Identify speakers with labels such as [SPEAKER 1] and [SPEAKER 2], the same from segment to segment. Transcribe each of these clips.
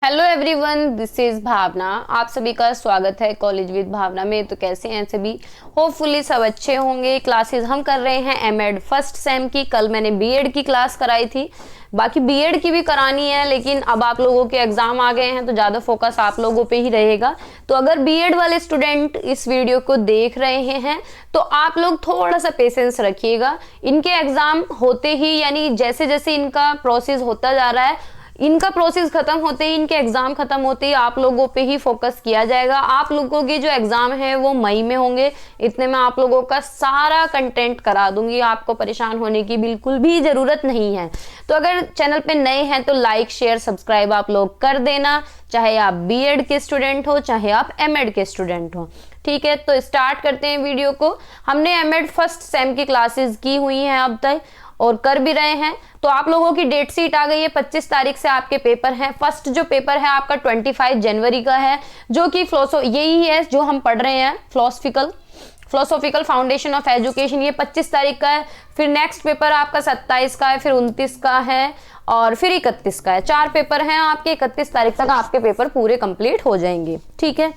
[SPEAKER 1] Hello everyone, this is भावना। आप सभी का स्वागत है कॉलेज विद भावना में। तो कैसे हैं सभी? होपफुली सब अच्छे होंगे। क्लासेस हम कर रहे हैं एमएड फर्स्ट सेम की। कल मैंने बीएड की क्लास कराई थी, बाकी बीएड की भी करानी है, लेकिन अब आप लोगों के एग्जाम आ गए हैं तो ज़्यादा फोकस आप लोगों पे ही रहेगा। तो अगर बीएड वाले स्टूडेंट इस वीडियो को देख रहे हैं तो आप लोग थोड़ा सा पेशेंस रखिएगा। इनके एग्जाम होते ही, यानी जैसे जैसे इनका प्रोसेस होता जा रहा है, इनका प्रोसेस खत्म होते ही, इनके एग्जाम खत्म होते ही आप लोगों पे ही फोकस किया जाएगा। आप लोगों के जो एग्जाम है वो मई में होंगे। इतने में आप लोगों का सारा कंटेंट करा दूंगी, आपको परेशान होने की बिल्कुल भी जरूरत नहीं है। तो अगर चैनल पे नए हैं तो लाइक शेयर सब्सक्राइब आप लोग कर देना, चाहे आप बीएड के स्टूडेंट हो चाहे आप एमएड के स्टूडेंट हो। ठीक है, तो स्टार्ट करते हैं वीडियो को। हमने एमएड फर्स्ट सेम की क्लासेस की हुई हैं अब तक और कर भी रहे हैं। तो आप लोगों की डेट शीट आ गई है। 25 तारीख से आपके पेपर हैं। फर्स्ट जो पेपर है आपका 25 जनवरी का है, जो कि यही है जो हम पढ़ रहे हैं, फिलोसॉफिकल फाउंडेशन ऑफ एजुकेशन। ये 25 तारीख का है। फिर नेक्स्ट पेपर आपका 27 का है, फिर 29 का है और फिर 31 का है। 4 पेपर हैं आपके। 31 तारीख तक आपके पेपर पूरे कंप्लीट हो जाएंगे। ठीक है,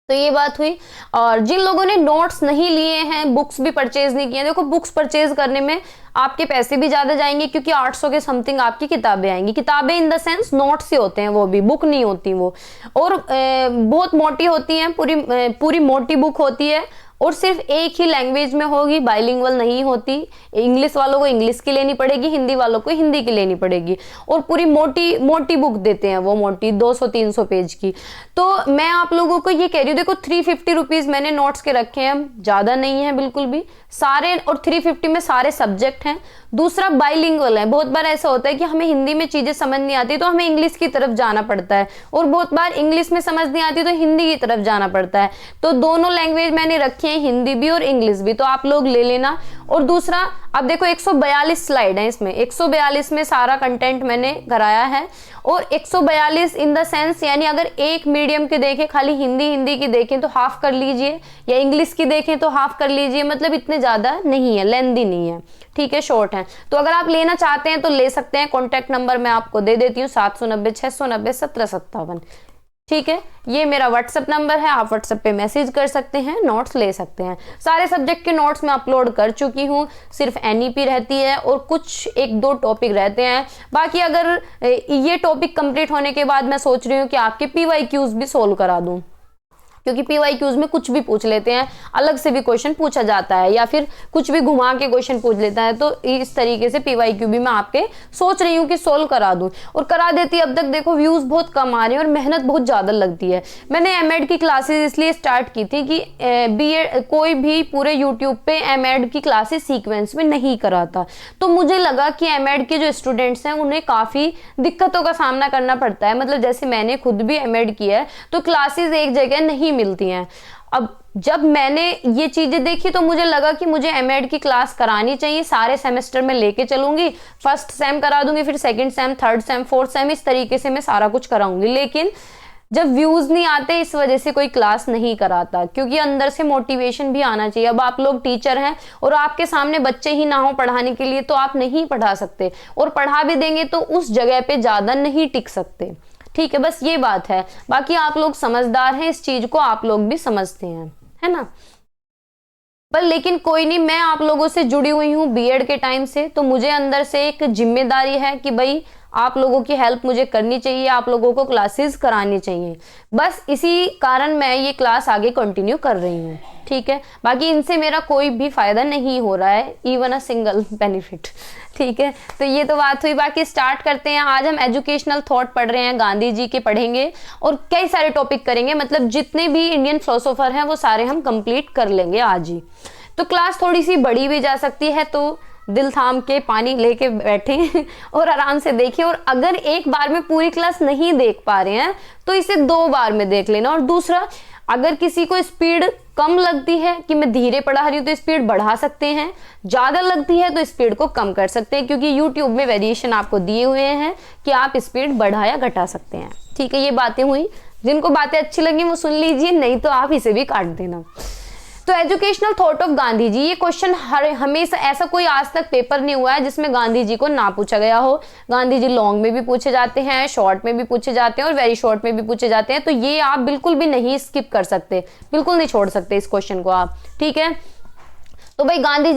[SPEAKER 1] तो ये बात हुई। और जिन लोगों ने नोट्स नहीं लिए हैं, बुक्स भी परचेज नहीं किए, देखो बुक्स परचेज करने में आपके पैसे भी ज्यादा जाएंगे, क्योंकि 800 के समथिंग आपकी किताबें आएंगी। किताबें इन द सेंस नोट्स ही होते हैं, वो भी बुक नहीं होती वो। और बहुत मोटी होती हैं, पूरी मोटी बुक होती है और सिर्फ एक ही लैंग्वेज में होगी, बाइलिंगुअल नहीं होती। इंग्लिश वालों को इंग्लिश की लेनी पड़ेगी, हिंदी वालों को हिंदी की लेनी पड़ेगी। और पूरी मोटी मोटी बुक देते हैं वो, मोटी 200-300 पेज की। तो मैं आप लोगों को ये कह रही हूँ, देखो 350 रुपीज मैंने नोट्स के रखे हैं, ज्यादा नहीं है बिल्कुल भी सारे। और 350 में सारे सब्जेक्ट हैं। दूसरा बाइलिंगुअल है। बहुत बार ऐसा होता है कि हमें हिंदी में चीजें समझ नहीं आती तो हमें इंग्लिश की तरफ जाना पड़ता है, और बहुत बार इंग्लिश में समझ नहीं आती तो हिंदी की तरफ जाना पड़ता है। तो दोनों लैंग्वेज मैंने रखी है, हिंदी भी और इंग्लिश भी, तो आप लोग ले लेना। और दूसरा, अब देखो 142 स्लाइड है इसमें, 142 में सारा कंटेंट मैंने कराया है। और 142 इन द सेंस, यानी अगर एक मीडियम के देखें, खाली हिंदी की देखें तो हाफ कर लीजिए, या इंग्लिश की देखें तो हाफ कर लीजिए। मतलब इतने ज्यादा नहीं है, लेंथी नहीं है। ठीक है, शॉर्ट है। तो अगर आप लेना चाहते हैं तो ले सकते हैं। कॉन्टैक्ट नंबर मैं आपको दे देती हूँ, 790-690-1757। ठीक है, ये मेरा व्हाट्सएप नंबर है, आप व्हाट्सएप पे मैसेज कर सकते हैं, नोट्स ले सकते हैं। सारे सब्जेक्ट के नोट्स मैं अपलोड कर चुकी हूँ। सिर्फ एनईपी रहती है और कुछ 1-2 टॉपिक रहते हैं। बाकी अगर ये टॉपिक कंप्लीट होने के बाद मैं सोच रही हूँ कि आपके पीवाईक्यूज भी सोल्व करा दूँ, क्योंकि पीवाईक्यूज में कुछ भी पूछ लेते हैं, अलग से भी क्वेश्चन पूछा जाता है, या फिर कुछ भी घुमा के क्वेश्चन पूछ लेता है। तो इस तरीके से पीवाईक्यू भी मैं आपके सोच रही हूँ कि सोल्व करा दूं, और करा देती। अब तक देखो व्यूज बहुत कम आ रहे हैं और मेहनत बहुत ज्यादा लगती है। मैंने एमएड की क्लासेस इसलिए स्टार्ट की थी कि बीएड कोई भी पूरे यूट्यूब पे एमएड की क्लासेस सीक्वेंस में नहीं कराता। तो मुझे लगा कि एमएड के जो स्टूडेंट्स हैं उन्हें काफी दिक्कतों का सामना करना पड़ता है। मतलब जैसे मैंने खुद भी एमएड किया है, तो क्लासेस एक जगह नहीं मिलती हैं। अब जब मैंने ये चीजें देखी तो मुझे लगा कि मुझे एमएड की क्लास करानी चाहिए। सारे सेमेस्टर में लेके चलूंगी, फर्स्ट सेम करा दूंगी, फिर second sem, third sem, fourth same, इस तरीके से मैं सारा कुछ कराऊंगी। लेकिन जब व्यूज नहीं आते, इस वजह से कोई क्लास नहीं कराता, क्योंकि अंदर से मोटिवेशन भी आना चाहिए। अब आप लोग टीचर हैं और आपके सामने बच्चे ही ना हो पढ़ाने के लिए, तो आप नहीं पढ़ा सकते, और पढ़ा भी देंगे तो उस जगह पे ज्यादा नहीं टिक सकते। ठीक है, बस ये बात है। बाकी आप लोग समझदार हैं, इस चीज को आप लोग भी समझते हैं, है ना। पर लेकिन कोई नहीं, मैं आप लोगों से जुड़ी हुई हूँ बीएड के टाइम से, तो मुझे अंदर से एक जिम्मेदारी है कि भाई आप लोगों की हेल्प मुझे करनी चाहिए, आप लोगों को क्लासेस करानी चाहिए। बस इसी कारण मैं ये क्लास आगे कंटिन्यू कर रही हूँ। ठीक है, बाकी इनसे मेरा कोई भी फायदा नहीं हो रहा है, इवन अ सिंगल बेनिफिट। ठीक है, तो ये तो बात हुई। बाकी स्टार्ट करते हैं। आज हम एजुकेशनल थॉट पढ़ रहे हैं, गांधी जी के पढ़ेंगे और कई सारे टॉपिक करेंगे। मतलब जितने भी इंडियन फिलोसोफर हैं वो सारे हम कंप्लीट कर लेंगे आज ही। तो क्लास थोड़ी सी बड़ी भी जा सकती है, तो दिल थाम के पानी लेके बैठे और आराम से देखिए। और अगर एक बार में पूरी क्लास नहीं देख पा रहे हैं तो इसे 2 बार में देख लेना। और दूसरा, अगर किसी को स्पीड कम लगती है कि मैं धीरे पढ़ा रही हूँ, तो स्पीड बढ़ा सकते हैं। ज्यादा लगती है तो स्पीड को कम कर सकते हैं, क्योंकि यूट्यूब में वेरिएशन आपको दिए हुए हैं कि आप स्पीड बढ़ा या घटा सकते हैं। ठीक है, ये बातें हुई। जिनको बातें अच्छी लगी वो सुन लीजिए, नहीं तो आप इसे भी काट देना। तो educational thought of Gandhi ji, ये क्वेश्चन हमेशा, ऐसा कोई आज तक पेपर नहीं हुआ है जिसमें गांधी जी को ना पूछा गया हो। गांधी जी लॉन्ग में भी पूछे जाते हैं, शॉर्ट में भी पूछे जाते हैं और वेरी शॉर्ट में भी पूछे जाते हैं, तो ये आप बिल्कुल भी नहीं स्किप कर सकते, बिल्कुल नहीं छोड़ सकते इस क्वेश्चन को आप, ठीक है। तो भाई गांधी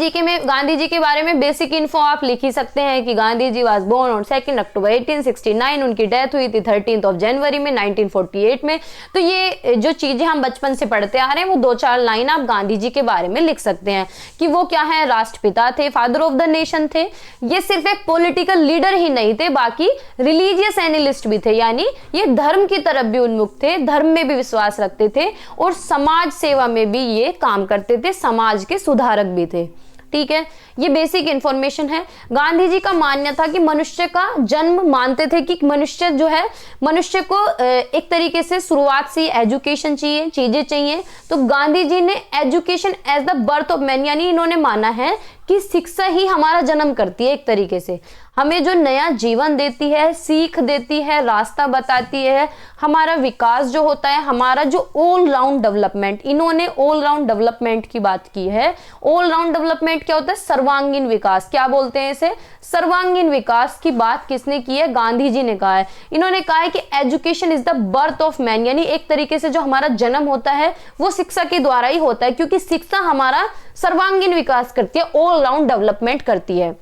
[SPEAKER 1] जी के बारे में बेसिक इन्फो आप लिख ही सकते हैं कि Gandhi ji was born on 2 अक्टूबर 1869, उनकी डेथ हुई थी 13 जनवरी में 1948 में। तो ये जो चीजें हम बचपन से पढ़ते आ रहे हैं, वो 2-4 लाइन आप गांधी जी के बारे में लिख सकते हैं कि वो क्या है, राष्ट्रपिता थे, फादर ऑफ द नेशन थे। ये सिर्फ एक पॉलिटिकल लीडर ही नहीं थे, बाकी रिलीजियस एनालिस्ट भी थे, यानी ये धर्म की तरफ भी उन्मुख थे, धर्म में भी विश्वास रखते थे और समाज सेवा में भी ये काम करते थे, समाज के सुधारक भी थे, ठीक है। ये बेसिक इंफॉर्मेशन है। गांधी जी का मानना था कि मनुष्य का जन्म, मानते थे कि मनुष्य जो है, मनुष्य को एक तरीके से शुरुआत से एजुकेशन चाहिए, चीजें चाहिए। तो गांधी जी ने education as the birth of man, यानी इन्होंने माना है कि शिक्षा ही हमारा जन्म करती है, एक तरीके से हमें जो नया जीवन देती है, सीख देती है, रास्ता बताती है, हमारा विकास जो होता है, हमारा जो ऑल राउंड डेवलपमेंट, इन्होंने ऑल राउंड डेवलपमेंट की बात की है। ऑल राउंड डेवलपमेंट क्या होता है, सर्वांगीण विकास, क्या बोलते हैं इसे, सर्वांगीण विकास की बात किसने की है, गांधी जी ने कहा है। इन्होंने कहा है कि education is the birth of man, यानी एक तरीके से जो हमारा जन्म होता है वो शिक्षा के द्वारा ही होता है, क्योंकि शिक्षा हमारा सर्वांगीण विकास करती है, ऑल राउंड डेवलपमेंट करती है।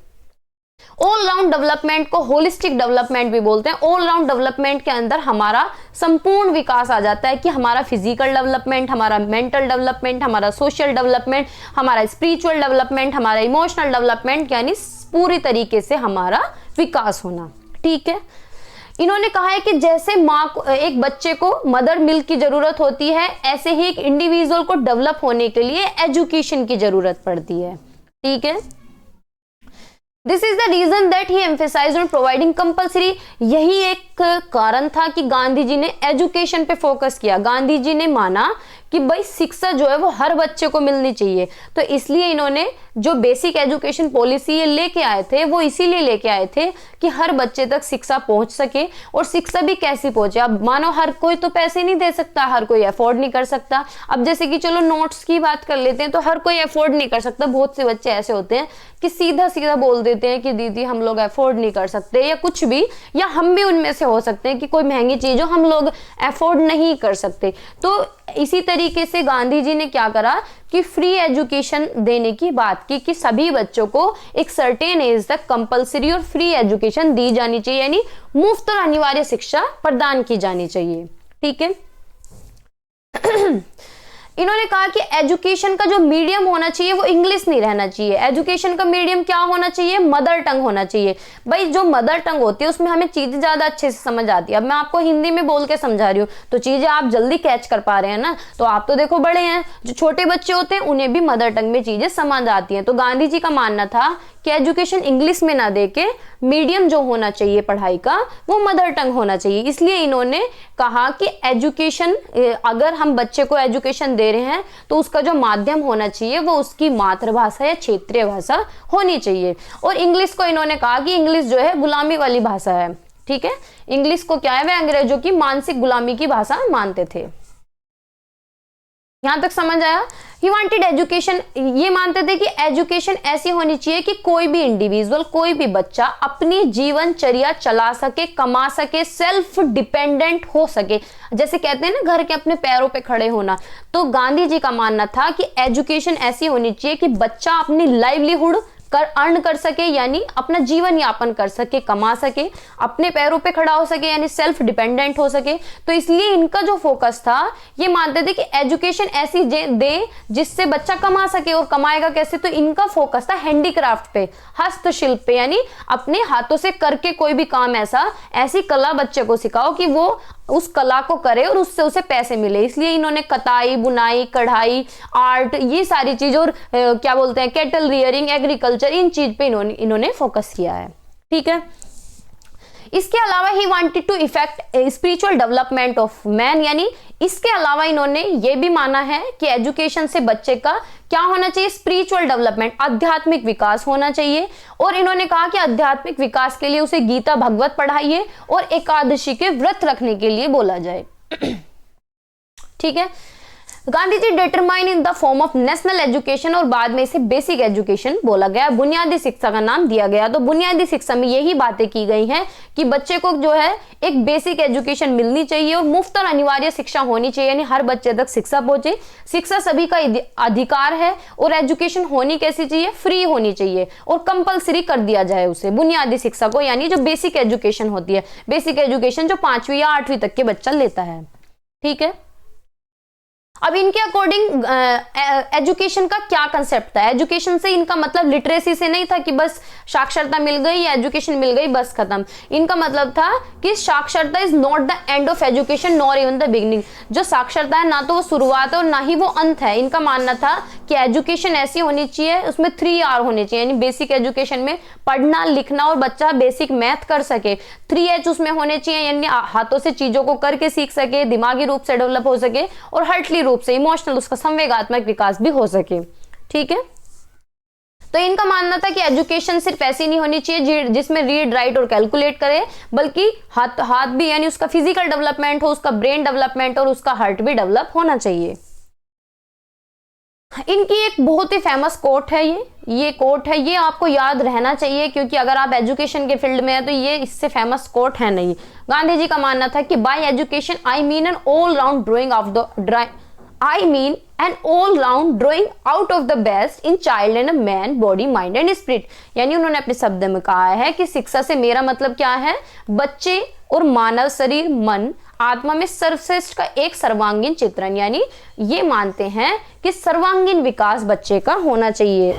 [SPEAKER 1] ऑल राउंड डेवलपमेंट को होलिस्टिक डेवलपमेंट भी बोलते हैं। ऑल राउंड डेवलपमेंट के अंदर हमारा संपूर्ण विकास आ जाता है कि हमारा फिजिकल डेवलपमेंट, हमारा मेंटल डेवलपमेंट, हमारा सोशल डेवलपमेंट, हमारा स्पिरिचुअल डेवलपमेंट, हमारा इमोशनल डेवलपमेंट, यानी पूरी तरीके से हमारा विकास होना, ठीक है। इन्होंने कहा है कि जैसे माँ को, एक बच्चे को मदर मिल्क की जरूरत होती है, ऐसे ही एक इंडिविजुअल को डेवलप होने के लिए एजुकेशन की जरूरत पड़ती है, ठीक है। This is the reason that he emphasized on providing compulsory, यही एक कारण था कि गांधी जी ने एजुकेशन पे फोकस किया। गांधी जी ने माना कि भाई शिक्षा जो है वो हर बच्चे को मिलनी चाहिए, तो इसलिए इन्होंने जो बेसिक एजुकेशन पॉलिसी ये लेके आए थे, वो इसीलिए लेके आए थे कि हर बच्चे तक शिक्षा पहुंच सके। और शिक्षा भी कैसी पहुंचे, अब मानो हर कोई तो पैसे नहीं दे सकता, हर कोई अफोर्ड नहीं कर सकता। अब जैसे कि चलो नोट्स की बात कर लेते हैं, तो हर कोई अफोर्ड नहीं कर सकता। बहुत से बच्चे ऐसे होते हैं कि सीधा सीधा बोल देते हैं कि दीदी हम लोग अफोर्ड नहीं कर सकते, या कुछ भी, या हम भी उनमें से हो सकते हैं कि कोई महंगी चीज हम लोग अफोर्ड नहीं कर सकते। तो इसी तरीके से गांधी जी ने क्या करा कि फ्री एजुकेशन देने की बात की, कि सभी बच्चों को एक सर्टेन एज तक कंपलसरी और फ्री एजुकेशन दी जानी चाहिए, यानी मुफ्त और अनिवार्य शिक्षा प्रदान की जानी चाहिए, ठीक है। इन्होंने कहा कि एजुकेशन का जो मीडियम होना चाहिए वो इंग्लिश नहीं रहना चाहिए। एजुकेशन का मीडियम क्या होना चाहिए, मदर टंग होना चाहिए। भाई जो मदर टंग होती है उसमें हमें चीजें ज्यादा अच्छे से समझ आती है। अब मैं आपको हिंदी में बोल के समझा रही हूँ तो चीजें आप जल्दी कैच कर पा रहे हैं ना। तो आप तो देखो बड़े हैं, जो छोटे बच्चे होते हैं उन्हें भी मदर टंग में चीजें समझ आती हैं। तो गांधी जी का मानना था कि एजुकेशन इंग्लिश में ना देके मीडियम जो होना चाहिए पढ़ाई का वो मदर टंग होना चाहिए। इसलिए इन्होंने कहा कि एजुकेशन, अगर हम बच्चे को एजुकेशन दे रहे हैं तो उसका जो माध्यम होना चाहिए वो उसकी मातृभाषा या क्षेत्रीय भाषा होनी चाहिए। और इंग्लिश को इन्होंने कहा कि इंग्लिश जो है गुलामी वाली भाषा है, ठीक है। इंग्लिश को क्या है, वे अंग्रेजों की मानसिक गुलामी की भाषा मानते थे। यहां तक समझ आया। ही वांटेड एजुकेशन, ये मानते थे कि एजुकेशन ऐसी होनी चाहिए कि कोई भी इंडिविजुअल, कोई भी बच्चा अपनी जीवनचर्या चला सके, कमा सके, सेल्फ डिपेंडेंट हो सके। जैसे कहते हैं ना घर के अपने पैरों पे खड़े होना, तो गांधी जी का मानना था कि एजुकेशन ऐसी होनी चाहिए कि बच्चा अपनी लाइवलीहुड अर्न कर सके, यानी अपना जीवन यापन कर सके, कमा सके, अपने पैरों पे खड़ा हो सके, यानी सेल्फ डिपेंडेंट हो सके। तो इसलिए इनका जो फोकस था, ये मानते थे कि एजुकेशन ऐसी दे जिससे बच्चा कमा सके। और कमाएगा कैसे, तो इनका फोकस था हैंडीक्राफ्ट पे, हस्तशिल्प पे, यानी अपने हाथों से करके कोई भी काम, ऐसी कला बच्चे को सिखाओ कि वो उस कला को करे और उससे उसे पैसे मिले। इसलिए इन्होंने कताई, बुनाई, कढ़ाई, आर्ट, ये सारी चीज, और क्या बोलते हैं कैटल रियरिंग, एग्रीकल्चर, इन चीज पे इन्होंने फोकस किया है, ठीक है। इसके अलावा he wanted to effect spiritual development of man, यानी इसके अलावा इन्होंने ये भी माना है कि एजुकेशन से बच्चे का क्या होना चाहिए, स्पिरिचुअल डेवलपमेंट, आध्यात्मिक विकास होना चाहिए। और इन्होंने कहा कि आध्यात्मिक विकास के लिए उसे गीता भगवत पढ़ाइए और एकादशी के व्रत रखने के लिए बोला जाए, ठीक है। Gandhi ji determine in the form of national education, और बाद में इसे बेसिक एजुकेशन बोला गया, बुनियादी शिक्षा का नाम दिया गया। तो बुनियादी शिक्षा में यही बातें की गई हैं कि बच्चे को जो है एक बेसिक एजुकेशन मिलनी चाहिए और मुफ्त और अनिवार्य शिक्षा होनी चाहिए, यानी हर बच्चे तक शिक्षा पहुंचे। शिक्षा सभी का अधिकार है और एजुकेशन होनी कैसी चाहिए, फ्री होनी चाहिए और कंपलसरी कर दिया जाए उसे, बुनियादी शिक्षा को, यानी जो बेसिक एजुकेशन होती है, बेसिक एजुकेशन जो 5वीं या 8वीं तक के बच्चा लेता है। ठीक है, अब इनके अकॉर्डिंग एजुकेशन का क्या कंसेप्ट था। एजुकेशन से इनका मतलब लिटरेसी से नहीं था कि बस साक्षरता मिल गई या एजुकेशन मिल गई बस खत्म। इनका मतलब था कि साक्षरता is not the end of education nor even the beginning. जो साक्षरता है ना तो वो शुरुआत है और ना ही वो अंत है। इनका मानना था कि एजुकेशन ऐसी होनी चाहिए, उसमें 3R होने चाहिए, यानी बेसिक एजुकेशन में पढ़ना लिखना और बच्चा बेसिक मैथ कर सके। 3H उसमें होने चाहिए, यानी हाथों से चीजों को करके सीख सके, दिमागी रूप से डेवलप हो सके और हर्टली रूप से इमोशनल, उसका संवेगात्मक विकास भी हो सके। ठीक है, तो इनका मानना था कि एजुकेशन सिर्फ ऐसी नहीं होनी चाहिए जिसमें रीड राइट और कैलकुलेट करे, बल्कि हाथ भी, यानी उसका फिजिकल डेवलपमेंट हो, उसका ब्रेन डेवलपमेंट और उसका हार्ट भी डेवलप होना चाहिए। इनकी एक बहुत ही फेमस कोट है, ये कोट है, ये आपको याद रहना चाहिए क्योंकि अगर आप एजुकेशन के फील्ड में है तो ये इससे फेमस कोट है नहीं। गांधी जी का मानना था कि by education I mean an all round drawing of the I mean an all-round drawing out of the best in child and a man, body, mind and spirit। यानी उन्होंने अपने शब्द में कहा है कि शिक्षा से मेरा मतलब क्या है, बच्चे और मानव शरीर, मन, आत्मा में सर्वश्रेष्ठ का एक सर्वांगीण चित्रण, यानी ये मानते हैं कि सर्वांगीण विकास बच्चे का होना चाहिए,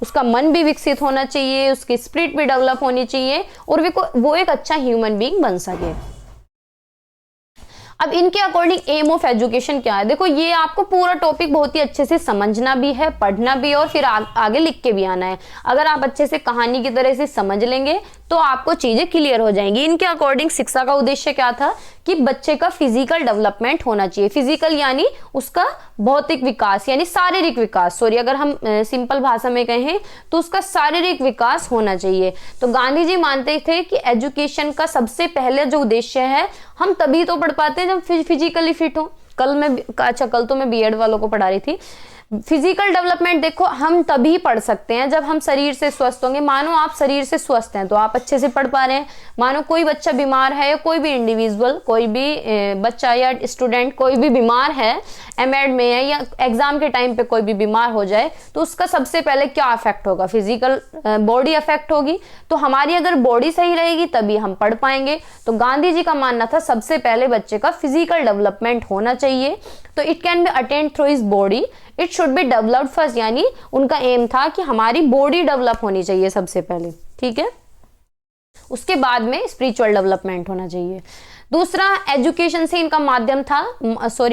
[SPEAKER 1] उसका मन भी विकसित होना चाहिए, उसकी स्पिरिट भी डेवलप होनी चाहिए और वो एक अच्छा ह्यूमन बीइंग बन सके। अब इनके अकॉर्डिंग एम ऑफ एजुकेशन क्या है, देखो ये आपको पूरा टॉपिक बहुत ही अच्छे से समझना भी है, पढ़ना भी और फिर आगे लिख के भी आना है। अगर आप अच्छे से कहानी की तरह से समझ लेंगे तो आपको चीजें क्लियर हो जाएंगी। इनके अकॉर्डिंग शिक्षा का उद्देश्य क्या था कि बच्चे का फिजिकल डेवलपमेंट होना चाहिए। फिजिकल यानी उसका भौतिक विकास, यानी शारीरिक विकास, सॉरी अगर हम सिंपल भाषा में कहें तो उसका शारीरिक विकास होना चाहिए। तो गांधी जी मानते थे कि एजुकेशन का सबसे पहले जो उद्देश्य है, हम तभी तो पढ़ पाते हैं जब फिजिकली फिट हो। कल तो मैं बीएड वालों को पढ़ा रही थी। फिजिकल डेवलपमेंट देखो हम तभी पढ़ सकते हैं जब हम शरीर से स्वस्थ होंगे। मानो आप शरीर से स्वस्थ हैं तो आप अच्छे से पढ़ पा रहे हैं। मानो कोई बच्चा बीमार है या कोई भी इंडिविजुअल, कोई भी बच्चा या स्टूडेंट कोई भी बीमार है, एमएड में है या एग्जाम के टाइम पे कोई भी बीमार हो जाए तो उसका सबसे पहले क्या अफेक्ट होगा, फिजिकल बॉडी अफेक्ट होगी। तो हमारी अगर बॉडी सही रहेगी तभी हम पढ़ पाएंगे। तो गांधी जी का मानना था सबसे पहले बच्चे का फिजिकल डेवलपमेंट होना चाहिए। तो it can be attend through his body, it should be developed first, यानी उनका एम था कि हमारी बॉडी डेवलप होनी चाहिए सबसे पहले। ठीक है, उसके बाद में स्पिरिचुअल डेवलपमेंट होना चाहिए। दूसरा, एजुकेशन से इनका माध्यम था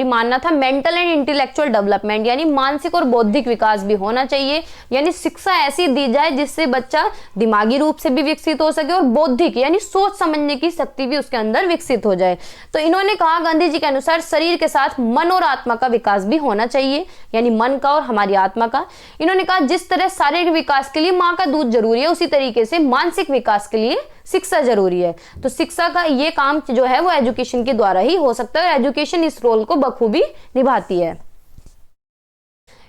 [SPEAKER 1] मानना था मेंटल एंड इंटेलेक्चुअल डेवलपमेंट, यानी मानसिक और बौद्धिक विकास भी होना चाहिए। यानी शिक्षा ऐसी दी जाए जिससे बच्चा दिमागी रूप से भी विकसित हो सके और बौद्धिक यानी सोच समझने की शक्ति भी उसके अंदर विकसित हो जाए। तो इन्होंने कहा गांधी जी के अनुसार शरीर के साथ मन और आत्मा का विकास भी होना चाहिए, यानी मन का और हमारी आत्मा का। इन्होंने कहा जिस तरह शारीरिक विकास के लिए माँ का दूध जरूरी है, उसी तरीके से मानसिक विकास के लिए शिक्षा जरूरी है। तो शिक्षा का ये काम जो है वो एजुकेशन के द्वारा ही हो सकता है और एजुकेशन इस रोल को बखूबी निभाती है।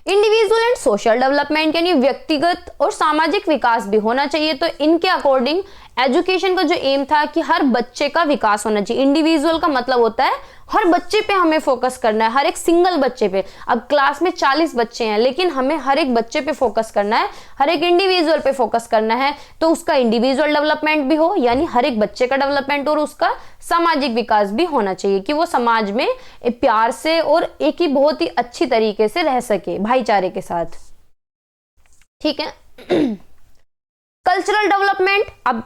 [SPEAKER 1] इंडिविजुअल एंड सोशल डेवलपमेंट, यानी व्यक्तिगत और सामाजिक विकास भी होना चाहिए। तो इनके अकॉर्डिंग एजुकेशन का जो एम था कि हर बच्चे का विकास होना चाहिए। इंडिविजुअल का मतलब होता है हर बच्चे पे हमें फोकस करना है, हर एक सिंगल बच्चे पे। अब क्लास में 40 बच्चे हैं लेकिन हमें हर एक बच्चे पे फोकस करना है, हर एक इंडिविजुअल पे फोकस करना है। तो उसका इंडिविजुअल डेवलपमेंट भी हो, यानी हर एक बच्चे का डेवलपमेंट, और उसका सामाजिक विकास भी होना चाहिए कि वो समाज में प्यार से और एक ही बहुत ही अच्छी तरीके से रह सके भाईचारे के साथ। ठीक है। कल्चरल डेवलपमेंट, अब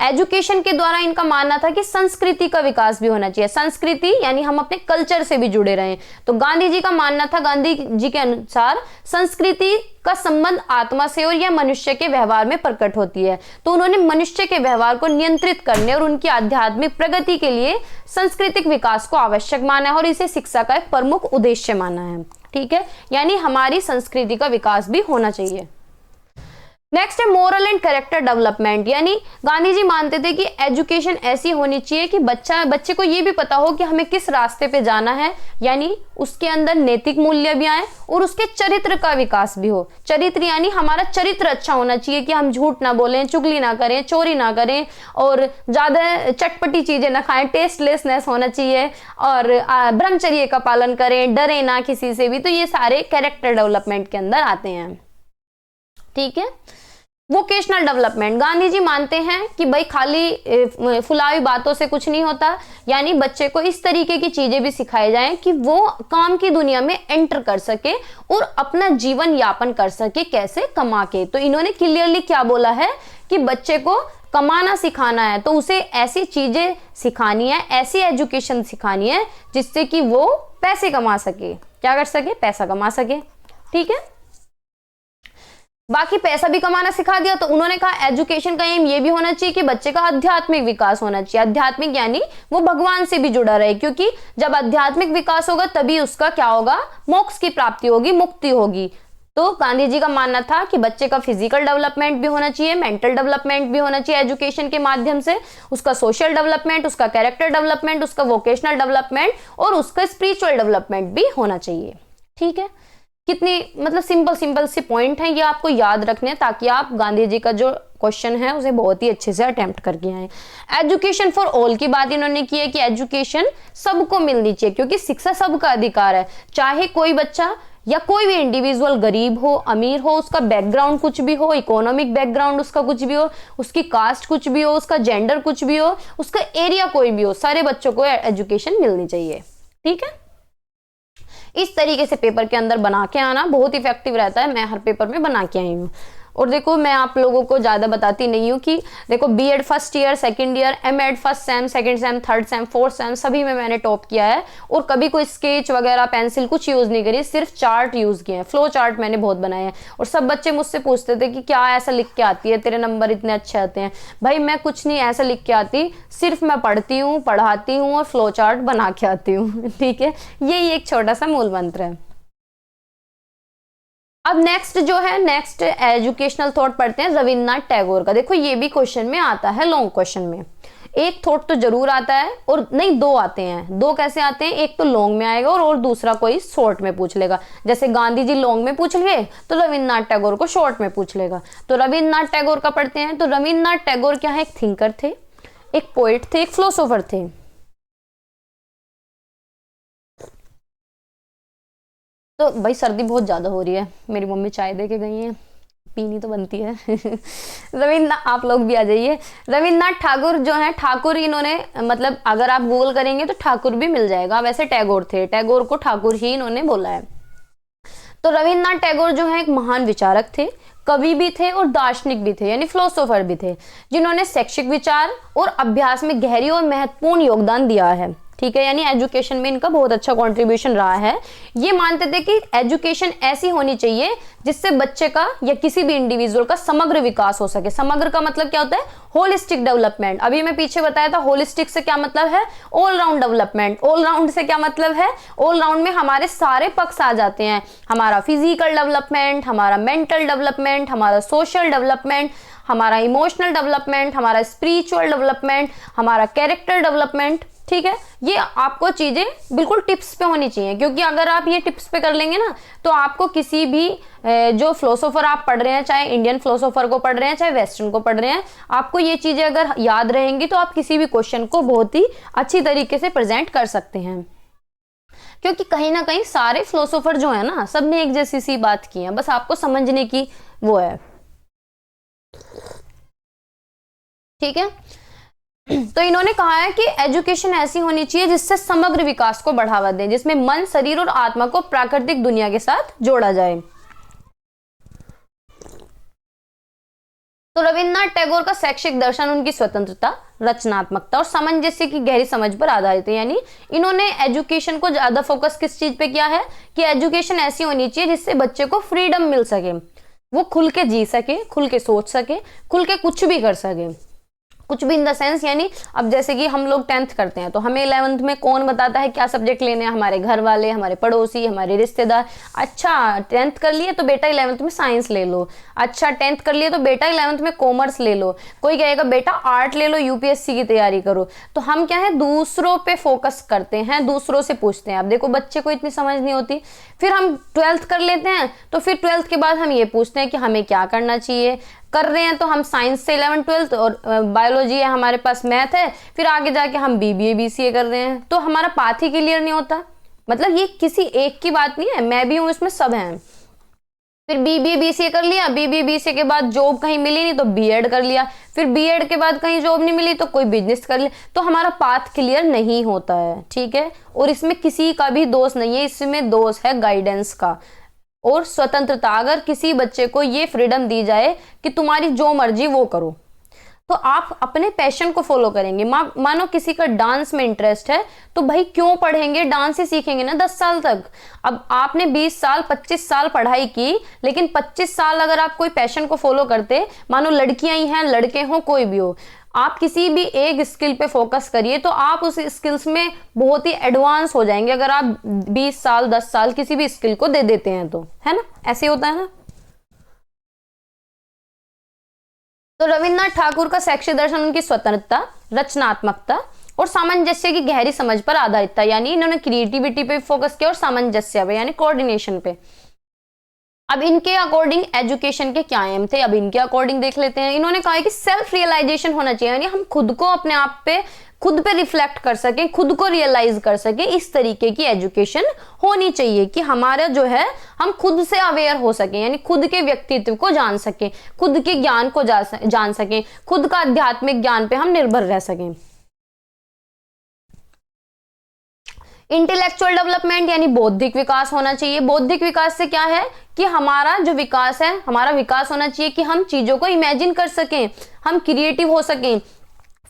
[SPEAKER 1] एजुकेशन के द्वारा इनका मानना था कि संस्कृति का विकास भी होना चाहिए। संस्कृति यानी हम अपने कल्चर से भी जुड़े रहें। तो गांधी जी का मानना था, गांधी जी के अनुसार संस्कृति का संबंध आत्मा से और यह मनुष्य के व्यवहार में प्रकट होती है। तो उन्होंने मनुष्य के व्यवहार को नियंत्रित करने और उनकी आध्यात्मिक प्रगति के लिए सांस्कृतिक विकास को आवश्यक माना है और इसे शिक्षा का एक प्रमुख उद्देश्य माना है। ठीक है, यानी हमारी संस्कृति का विकास भी होना चाहिए। नेक्स्ट है मोरल एंड कैरेक्टर डेवलपमेंट, यानी गांधी जी मानते थे कि एजुकेशन ऐसी होनी चाहिए कि बच्चे को ये भी पता हो कि हमें किस रास्ते पे जाना है, यानी उसके अंदर नैतिक मूल्य भी आए और उसके चरित्र का विकास भी हो। चरित्र यानी हमारा चरित्र अच्छा होना चाहिए कि हम झूठ ना बोलें, चुगली ना करें, चोरी ना करें और ज्यादा चटपटी चीजें ना खाएं, टेस्टलेसनेस होना चाहिए और ब्रह्मचर्य का पालन करें, डरे ना किसी से भी। तो ये सारे कैरेक्टर डेवलपमेंट के अंदर आते हैं। ठीक है। वोकेशनल डेवलपमेंट, गांधी जी मानते हैं कि भाई खाली फुलावी बातों से कुछ नहीं होता, यानी बच्चे को इस तरीके की चीजें भी सिखाई जाएं कि वो काम की दुनिया में एंटर कर सके और अपना जीवन यापन कर सके, कैसे कमा के। तो इन्होंने क्लियरली क्या बोला है कि बच्चे को कमाना सिखाना है, तो उसे ऐसी चीजें सिखानी है, ऐसी एजुकेशन सिखानी है जिससे कि वो पैसे कमा सके, क्या कर सके, पैसा कमा सके। ठीक है। बाकी पैसा भी कमाना सिखा दिया, तो उन्होंने कहा एजुकेशन का एम ये भी होना चाहिए कि बच्चे का आध्यात्मिक विकास होना चाहिए। आध्यात्मिक यानी वो भगवान से भी जुड़ा रहे, क्योंकि जब आध्यात्मिक विकास होगा तभी उसका क्या होगा, मोक्ष की प्राप्ति होगी, मुक्ति होगी। तो गांधी जी का मानना था कि बच्चे का फिजिकल डेवलपमेंट भी होना चाहिए, मेंटल डेवलपमेंट भी होना चाहिए एजुकेशन के माध्यम से, उसका सोशल डेवलपमेंट, उसका कैरेक्टर डेवलपमेंट, उसका वोकेशनल डेवलपमेंट और उसका स्पिरिचुअल डेवलपमेंट भी होना चाहिए। ठीक है। कितनी मतलब सिंपल से पॉइंट है, ये आपको याद रखने ताकि आप गांधी जी का जो क्वेश्चन है उसे बहुत ही अच्छे से अटेम्प्ट करके आए। एजुकेशन फॉर ऑल की बात इन्होंने की है कि एजुकेशन सबको मिलनी चाहिए, क्योंकि शिक्षा सबका अधिकार है। चाहे कोई बच्चा या कोई भी इंडिविजुअल गरीब हो, अमीर हो, उसका बैकग्राउंड कुछ भी हो, इकोनॉमिक बैकग्राउंड उसका कुछ भी हो, उसकी कास्ट कुछ भी हो, उसका जेंडर कुछ भी हो, उसका एरिया कोई भी हो, सारे बच्चों को एजुकेशन मिलनी चाहिए। ठीक है। इस तरीके से पेपर के अंदर बना के आना बहुत इफेक्टिव रहता है। मैं हर पेपर में बना के आई हूँ। और देखो मैं आप लोगों को ज्यादा बताती नहीं हूँ कि देखो BEd first year, second year, MEd first sem, second sem, third sem, fourth sem सभी में मैंने टॉप किया है और कभी कोई स्केच वगैरह पेंसिल कुछ यूज नहीं करी, सिर्फ चार्ट यूज किए हैं, फ्लो चार्ट मैंने बहुत बनाए हैं। और सब बच्चे मुझसे पूछते थे कि क्या ऐसा लिख के आती है, तेरे नंबर इतने अच्छे आते हैं। भाई मैं कुछ नहीं ऐसा लिख के आती, सिर्फ मैं पढ़ती हूँ, पढ़ाती हूँ और फ्लो चार्ट बना के आती हूँ। ठीक है। यही एक छोटा सा मूल मंत्र है। अब नेक्स्ट जो है, नेक्स्ट एजुकेशनल थॉट पढ़ते हैं रविन्द्रनाथ टैगोर का। देखो ये भी क्वेश्चन में आता है, लॉन्ग क्वेश्चन में एक थॉट तो जरूर आता है और नहीं दो आते हैं। दो कैसे आते हैं, एक तो लॉन्ग में आएगा और दूसरा कोई शॉर्ट में पूछ लेगा। जैसे गांधी जी लॉन्ग में पूछ लिए तो रविन्द्रनाथ टैगोर को शॉर्ट में पूछ लेगा। तो रविन्द्रनाथ टैगोर का पढ़ते हैं। तो रविन्द्रनाथ टैगोर क्या है, एक थिंकर थे, एक पोएट थे, एक फिलोसोफर थे। तो भाई सर्दी बहुत ज्यादा हो रही है, मेरी मम्मी चाय दे के गई है, पीनी तो बनती है। रविन्द्रनाथ, आप लोग भी आ जाइए। रविन्द्रनाथ ठाकुर जो है, ठाकुर इन्होंने मतलब अगर आप गूगल करेंगे तो ठाकुर भी मिल जाएगा, वैसे टैगोर थे, टैगोर को ठाकुर ही इन्होंने बोला है। तो रविन्द्रनाथ टैगोर जो है एक महान विचारक थे, कवि भी थे और दार्शनिक भी थे, यानी फिलोसोफर भी थे, जिन्होंने शैक्षिक विचार और अभ्यास में गहरी और महत्वपूर्ण योगदान दिया है। ठीक है। यानी एजुकेशन में इनका बहुत अच्छा कंट्रीब्यूशन रहा है। ये मानते थे कि एजुकेशन ऐसी होनी चाहिए जिससे बच्चे का या किसी भी इंडिविजुअल का समग्र विकास हो सके। समग्र का मतलब क्या होता है, होलिस्टिक डेवलपमेंट। अभी मैं पीछे बताया था होलिस्टिक से क्या मतलब है, all round development. All round से क्या मतलब है, ऑल राउंड में हमारे सारे पक्ष आ जाते हैं, हमारा फिजिकल डेवलपमेंट, हमारा मेंटल डेवलपमेंट, हमारा सोशल डेवलपमेंट, हमारा इमोशनल डेवलपमेंट, हमारा स्पिरिचुअल डेवलपमेंट, हमारा कैरेक्टर डेवलपमेंट। ठीक है। ये आपको चीजें बिल्कुल टिप्स पे होनी चाहिए, क्योंकि अगर आप ये टिप्स पे कर लेंगे ना तो आपको किसी भी जो फिलोसोफर आप पढ़ रहे हैं, चाहे इंडियन फिलोसोफर को पढ़ रहे हैं चाहे वेस्टर्न को पढ़ रहे हैं, आपको ये चीजें अगर याद रहेंगी तो आप किसी भी क्वेश्चन को बहुत ही अच्छी तरीके से प्रेजेंट कर सकते हैं। क्योंकि कहीं ना कहीं सारे फिलोसोफर जो है ना, सबने एक जैसी सी बात की है, बस आपको समझने की वो है। ठीक है। तो इन्होंने कहा है कि एजुकेशन ऐसी होनी चाहिए जिससे समग्र विकास को बढ़ावा दे, जिसमें मन, शरीर और आत्मा को प्राकृतिक दुनिया के साथ जोड़ा जाए। तो रविन्द्रनाथ टैगोर का शैक्षिक दर्शन उनकी स्वतंत्रता, रचनात्मकता और सामंजस्य की गहरी समझ पर आधारित है। यानी इन्होंने एजुकेशन को ज्यादा फोकस किस चीज पे किया है कि एजुकेशन ऐसी होनी चाहिए जिससे बच्चे को फ्रीडम मिल सके, वो खुल के जी सके, खुल के सोच सके, खुल के कुछ भी कर सके। कुछ भी इन द सेंस, यानी अब जैसे कि हम लोग 10th करते हैं तो हमें 11th में कौन बताता है क्या सब्जेक्ट लेने हैं, हमारे घर वाले, हमारे पड़ोसी, हमारे रिश्तेदार। अच्छा 10th कर लिए तो बेटा 11th में साइंस ले लो, अच्छा 10th कर लिए तो बेटा 11th में कॉमर्स ले लो, कोई कहेगा बेटा आर्ट ले लो, यूपीएससी की तैयारी करो। तो हम क्या है, दूसरों पे फोकस करते हैं, दूसरों से पूछते हैं। अब देखो बच्चे को इतनी समझ नहीं होती, फिर हम 12th कर लेते हैं तो फिर 12th के बाद हम ये पूछते हैं कि हमें क्या करना चाहिए। कर रहे हैं तो हम साइंस से 11th 12th और बायोलॉजी है, हमारे पास मैथ है, फिर आगे जाके हम बीबीए बीसीए कर रहे हैं, तो हमारा पाथ ही क्लियर नहीं होता। मतलब ये किसी एक की बात नहीं है, मैं भी हूं इसमें, सब हैं। फिर बीबीए बीसीए कर लिया, बीबीए बीसीए के बाद जॉब कहीं मिली नहीं तो बीएड कर लिया, फिर बीएड के बाद कहीं जॉब नहीं मिली तो कोई बिजनेस कर लिया, तो हमारा पाथ क्लियर नहीं होता है। ठीक है, और इसमें किसी का भी दोष नहीं है, इसमें दोष है गाइडेंस का और स्वतंत्रता। अगर किसी बच्चे को ये फ्रीडम दी जाए कि तुम्हारी जो मर्जी वो करो, तो आप अपने पैशन को फॉलो करेंगे। मानो किसी का डांस में इंटरेस्ट है तो भाई क्यों पढ़ेंगे, डांस ही सीखेंगे ना 10 साल तक। अब आपने 20 साल 25 साल पढ़ाई की, लेकिन 25 साल अगर आप कोई पैशन को फॉलो करते, मानो लड़कियां ही हैं लड़के हों कोई भी हो, आप किसी भी एक स्किल पे फोकस करिए तो आप उस स्किल्स में बहुत ही एडवांस हो जाएंगे, अगर आप 20 साल 10 साल किसी भी स्किल को दे देते हैं तो, है ना, ऐसे होता है ना। तो रविन्द्रनाथ ठाकुर का शैक्षिक दर्शन उनकी स्वतंत्रता, रचनात्मकता और सामंजस्य की गहरी समझ पर आधारित था, यानी इन्होंने क्रिएटिविटी पे फोकस किया और सामंजस्य पे यानी कोऑर्डिनेशन पे। अब इनके अकॉर्डिंग एजुकेशन के क्या एम थे, अब इनके अकॉर्डिंग देख लेते हैं। इन्होंने कहा है कि सेल्फ रियलाइजेशन होना चाहिए, यानी हम खुद को अपने आप पे खुद पे रिफ्लेक्ट कर सकें, खुद को रियलाइज कर सकें, इस तरीके की एजुकेशन होनी चाहिए कि हमारा जो है हम खुद से अवेयर हो सकें, यानी खुद के व्यक्तित्व को जान सकें, खुद के ज्ञान को जान सकें, खुद का आध्यात्मिक ज्ञान पे हम निर्भर रह सकें। इंटेलेक्चुअल डेवलपमेंट यानी बौद्धिक विकास होना चाहिए। बौद्धिक विकास से क्या है कि हमारा जो विकास है, हमारा विकास होना चाहिए कि हम चीजों को इमेजिन कर सकें, हम क्रिएटिव हो सकें,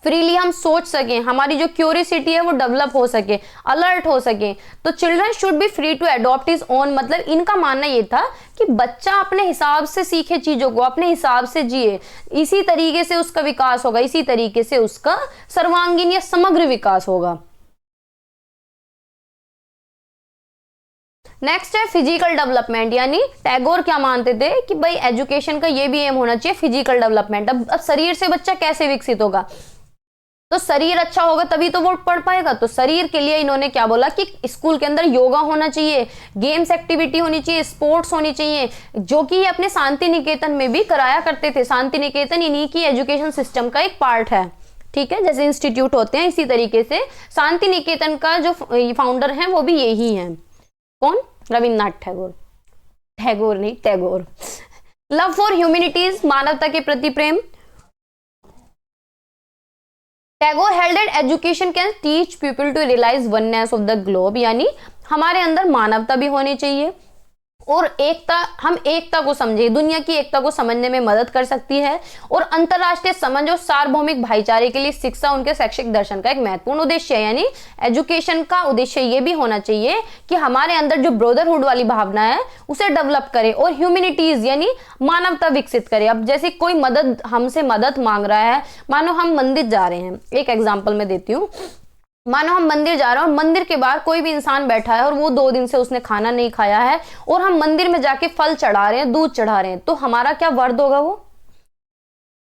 [SPEAKER 1] फ्रीली हम सोच सकें, हमारी जो क्यूरियोसिटी है वो डेवलप हो सके, अलर्ट हो सके। तो children should be free to adopt his own, मतलब इनका मानना ये था कि बच्चा अपने हिसाब से सीखे चीजों को, अपने हिसाब से जिए, इसी तरीके से उसका विकास होगा, इसी तरीके से उसका सर्वांगीण या समग्र विकास होगा। नेक्स्ट है फिजिकल डेवलपमेंट, यानी टैगोर क्या मानते थे कि भाई एजुकेशन का ये भी एम होना चाहिए फिजिकल डेवलपमेंट। अब शरीर से बच्चा कैसे विकसित होगा, तो शरीर अच्छा होगा तभी तो वो पढ़ पाएगा। तो शरीर के लिए इन्होंने क्या बोला कि स्कूल के अंदर योगा होना चाहिए, गेम्स एक्टिविटी होनी चाहिए, स्पोर्ट्स होनी चाहिए, जो कि अपने शांति निकेतन में भी कराया करते थे। शांति निकेतन इन्हीं की एजुकेशन सिस्टम का एक पार्ट है। ठीक है, जैसे इंस्टीट्यूट होते हैं इसी तरीके से शांति निकेतन का जो फाउंडर है वो भी यही है। कौन? रविन्द्रनाथ टैगोर। टैगोर नहीं, टैगोर। लव फॉर ह्यूमैनिटीज, मानवता के प्रति प्रेम। Tagore held that education can teach people to realize oneness of the globe, यानी हमारे अंदर मानवता भी होनी चाहिए और एकता, हम एकता को समझे, दुनिया की एकता को समझने में मदद कर सकती है। और अंतरराष्ट्रीय समझ और सार्वभौमिक भाईचारे के लिए शिक्षा उनके शैक्षिक दर्शन का एक महत्वपूर्ण उद्देश्य है। यानी एजुकेशन का उद्देश्य ये भी होना चाहिए कि हमारे अंदर जो ब्रदरहुड वाली भावना है उसे डेवलप करे और ह्यूमैनिटीज यानी मानवता विकसित करे। अब जैसे कोई मदद हमसे मदद मांग रहा है, मानो हम मंदिर जा रहे हैं, एक एग्जाम्पल मैं देती हूँ। मानो हम मंदिर जा रहे हैं और मंदिर के बाहर कोई भी इंसान बैठा है और वो 2 दिन से उसने खाना नहीं खाया है और हम मंदिर में जाके फल चढ़ा रहे हैं, दूध चढ़ा रहे हैं, तो हमारा क्या वर्द होगा? वो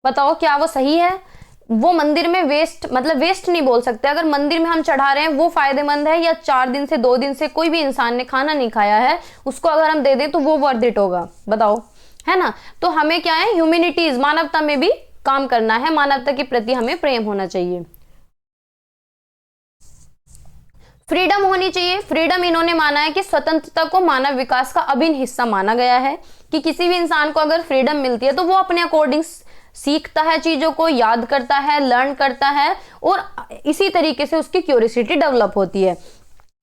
[SPEAKER 1] बताओ, क्या वो सही है? वो मंदिर में वेस्ट, मतलब वेस्ट नहीं बोल सकते। अगर मंदिर में हम चढ़ा रहे हैं वो फायदेमंद है, या 4 दिन से 2 दिन से कोई भी इंसान ने खाना नहीं खाया है उसको अगर हम दे दें तो वो वर्थ इट होगा? बताओ, है ना। तो हमें क्या है, ह्यूमैनिटीज, मानवता में भी काम करना है, मानवता के प्रति हमें प्रेम होना चाहिए। फ्रीडम होनी चाहिए। फ्रीडम इन्होंने माना है कि स्वतंत्रता को मानव विकास का अभिन्न हिस्सा माना गया है, कि किसी भी इंसान को अगर फ्रीडम मिलती है तो वो अपने अकॉर्डिंग सीखता है, चीजों को याद करता है, लर्न करता है और इसी तरीके से उसकी क्यूरियोसिटी डेवलप होती है।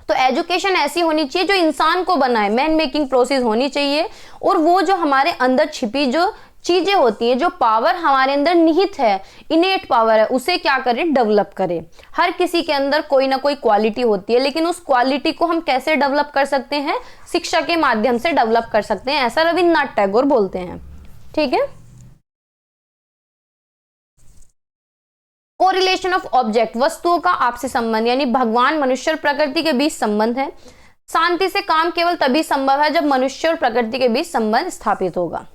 [SPEAKER 1] तो एजुकेशन ऐसी होनी चाहिए जो इंसान को बनाए, मैन मेकिंग प्रोसेस होनी चाहिए और वो जो हमारे अंदर छिपी जो चीजें होती हैं, जो पावर हमारे अंदर निहित है, इनेट पावर है, उसे क्या करे, डेवलप करे। हर किसी के अंदर कोई ना कोई क्वालिटी होती है, लेकिन उस क्वालिटी को हम कैसे डेवलप कर सकते हैं? शिक्षा के माध्यम से डेवलप कर सकते हैं, ऐसा रविन्द्रनाथ टैगोर बोलते हैं। ठीक है। कोरिलेशन ऑफ ऑब्जेक्ट, वस्तुओं का आपसी संबंध, यानी भगवान, मनुष्य और प्रकृति के बीच संबंध है। शांति से काम केवल तभी संभव है जब मनुष्य और प्रकृति के बीच संबंध स्थापित होगा।